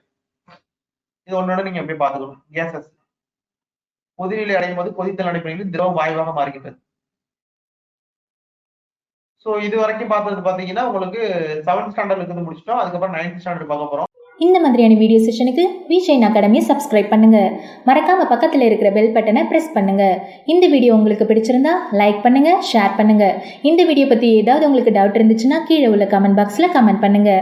இது ஒன்னோட நீங்க எப்படி பாத்துக்கணும். கேஸஸ் கொதிநிலை அடையும் போது கொதித்தல் நடைபெறுகிறது, திரவம் வாயுவாக மாறுகின்றது. ஸோ இது வரைக்கும் பார்த்தது பாத்தீங்கன்னா உங்களுக்கு 7th ஸ்டாண்டர்ட்ல இருந்து முடிச்சிட்டோம். அதுக்கப்புறம் 9th ஸ்டாண்டர்ட் பார்க்க போறோம். இந்த மாதிரியான வீடியோ செஷனுக்கு விஜய் அகாடமியை சப்ஸ்கிரைப் பண்ணுங்க. மறக்காம பக்கத்தில் இருக்கிற பெல் பட்டனை பிரஸ் பண்ணுங்க. இந்த வீடியோ உங்களுக்கு பிடிச்சிருந்தா லைக் பண்ணுங்க, ஷேர் பண்ணுங்க. இந்த வீடியோ பத்தி ஏதாவது உங்களுக்கு டவுட் இருந்துச்சுன்னா கீழே உள்ள கமெண்ட் பாக்ஸ்ல கமெண்ட் பண்ணுங்க.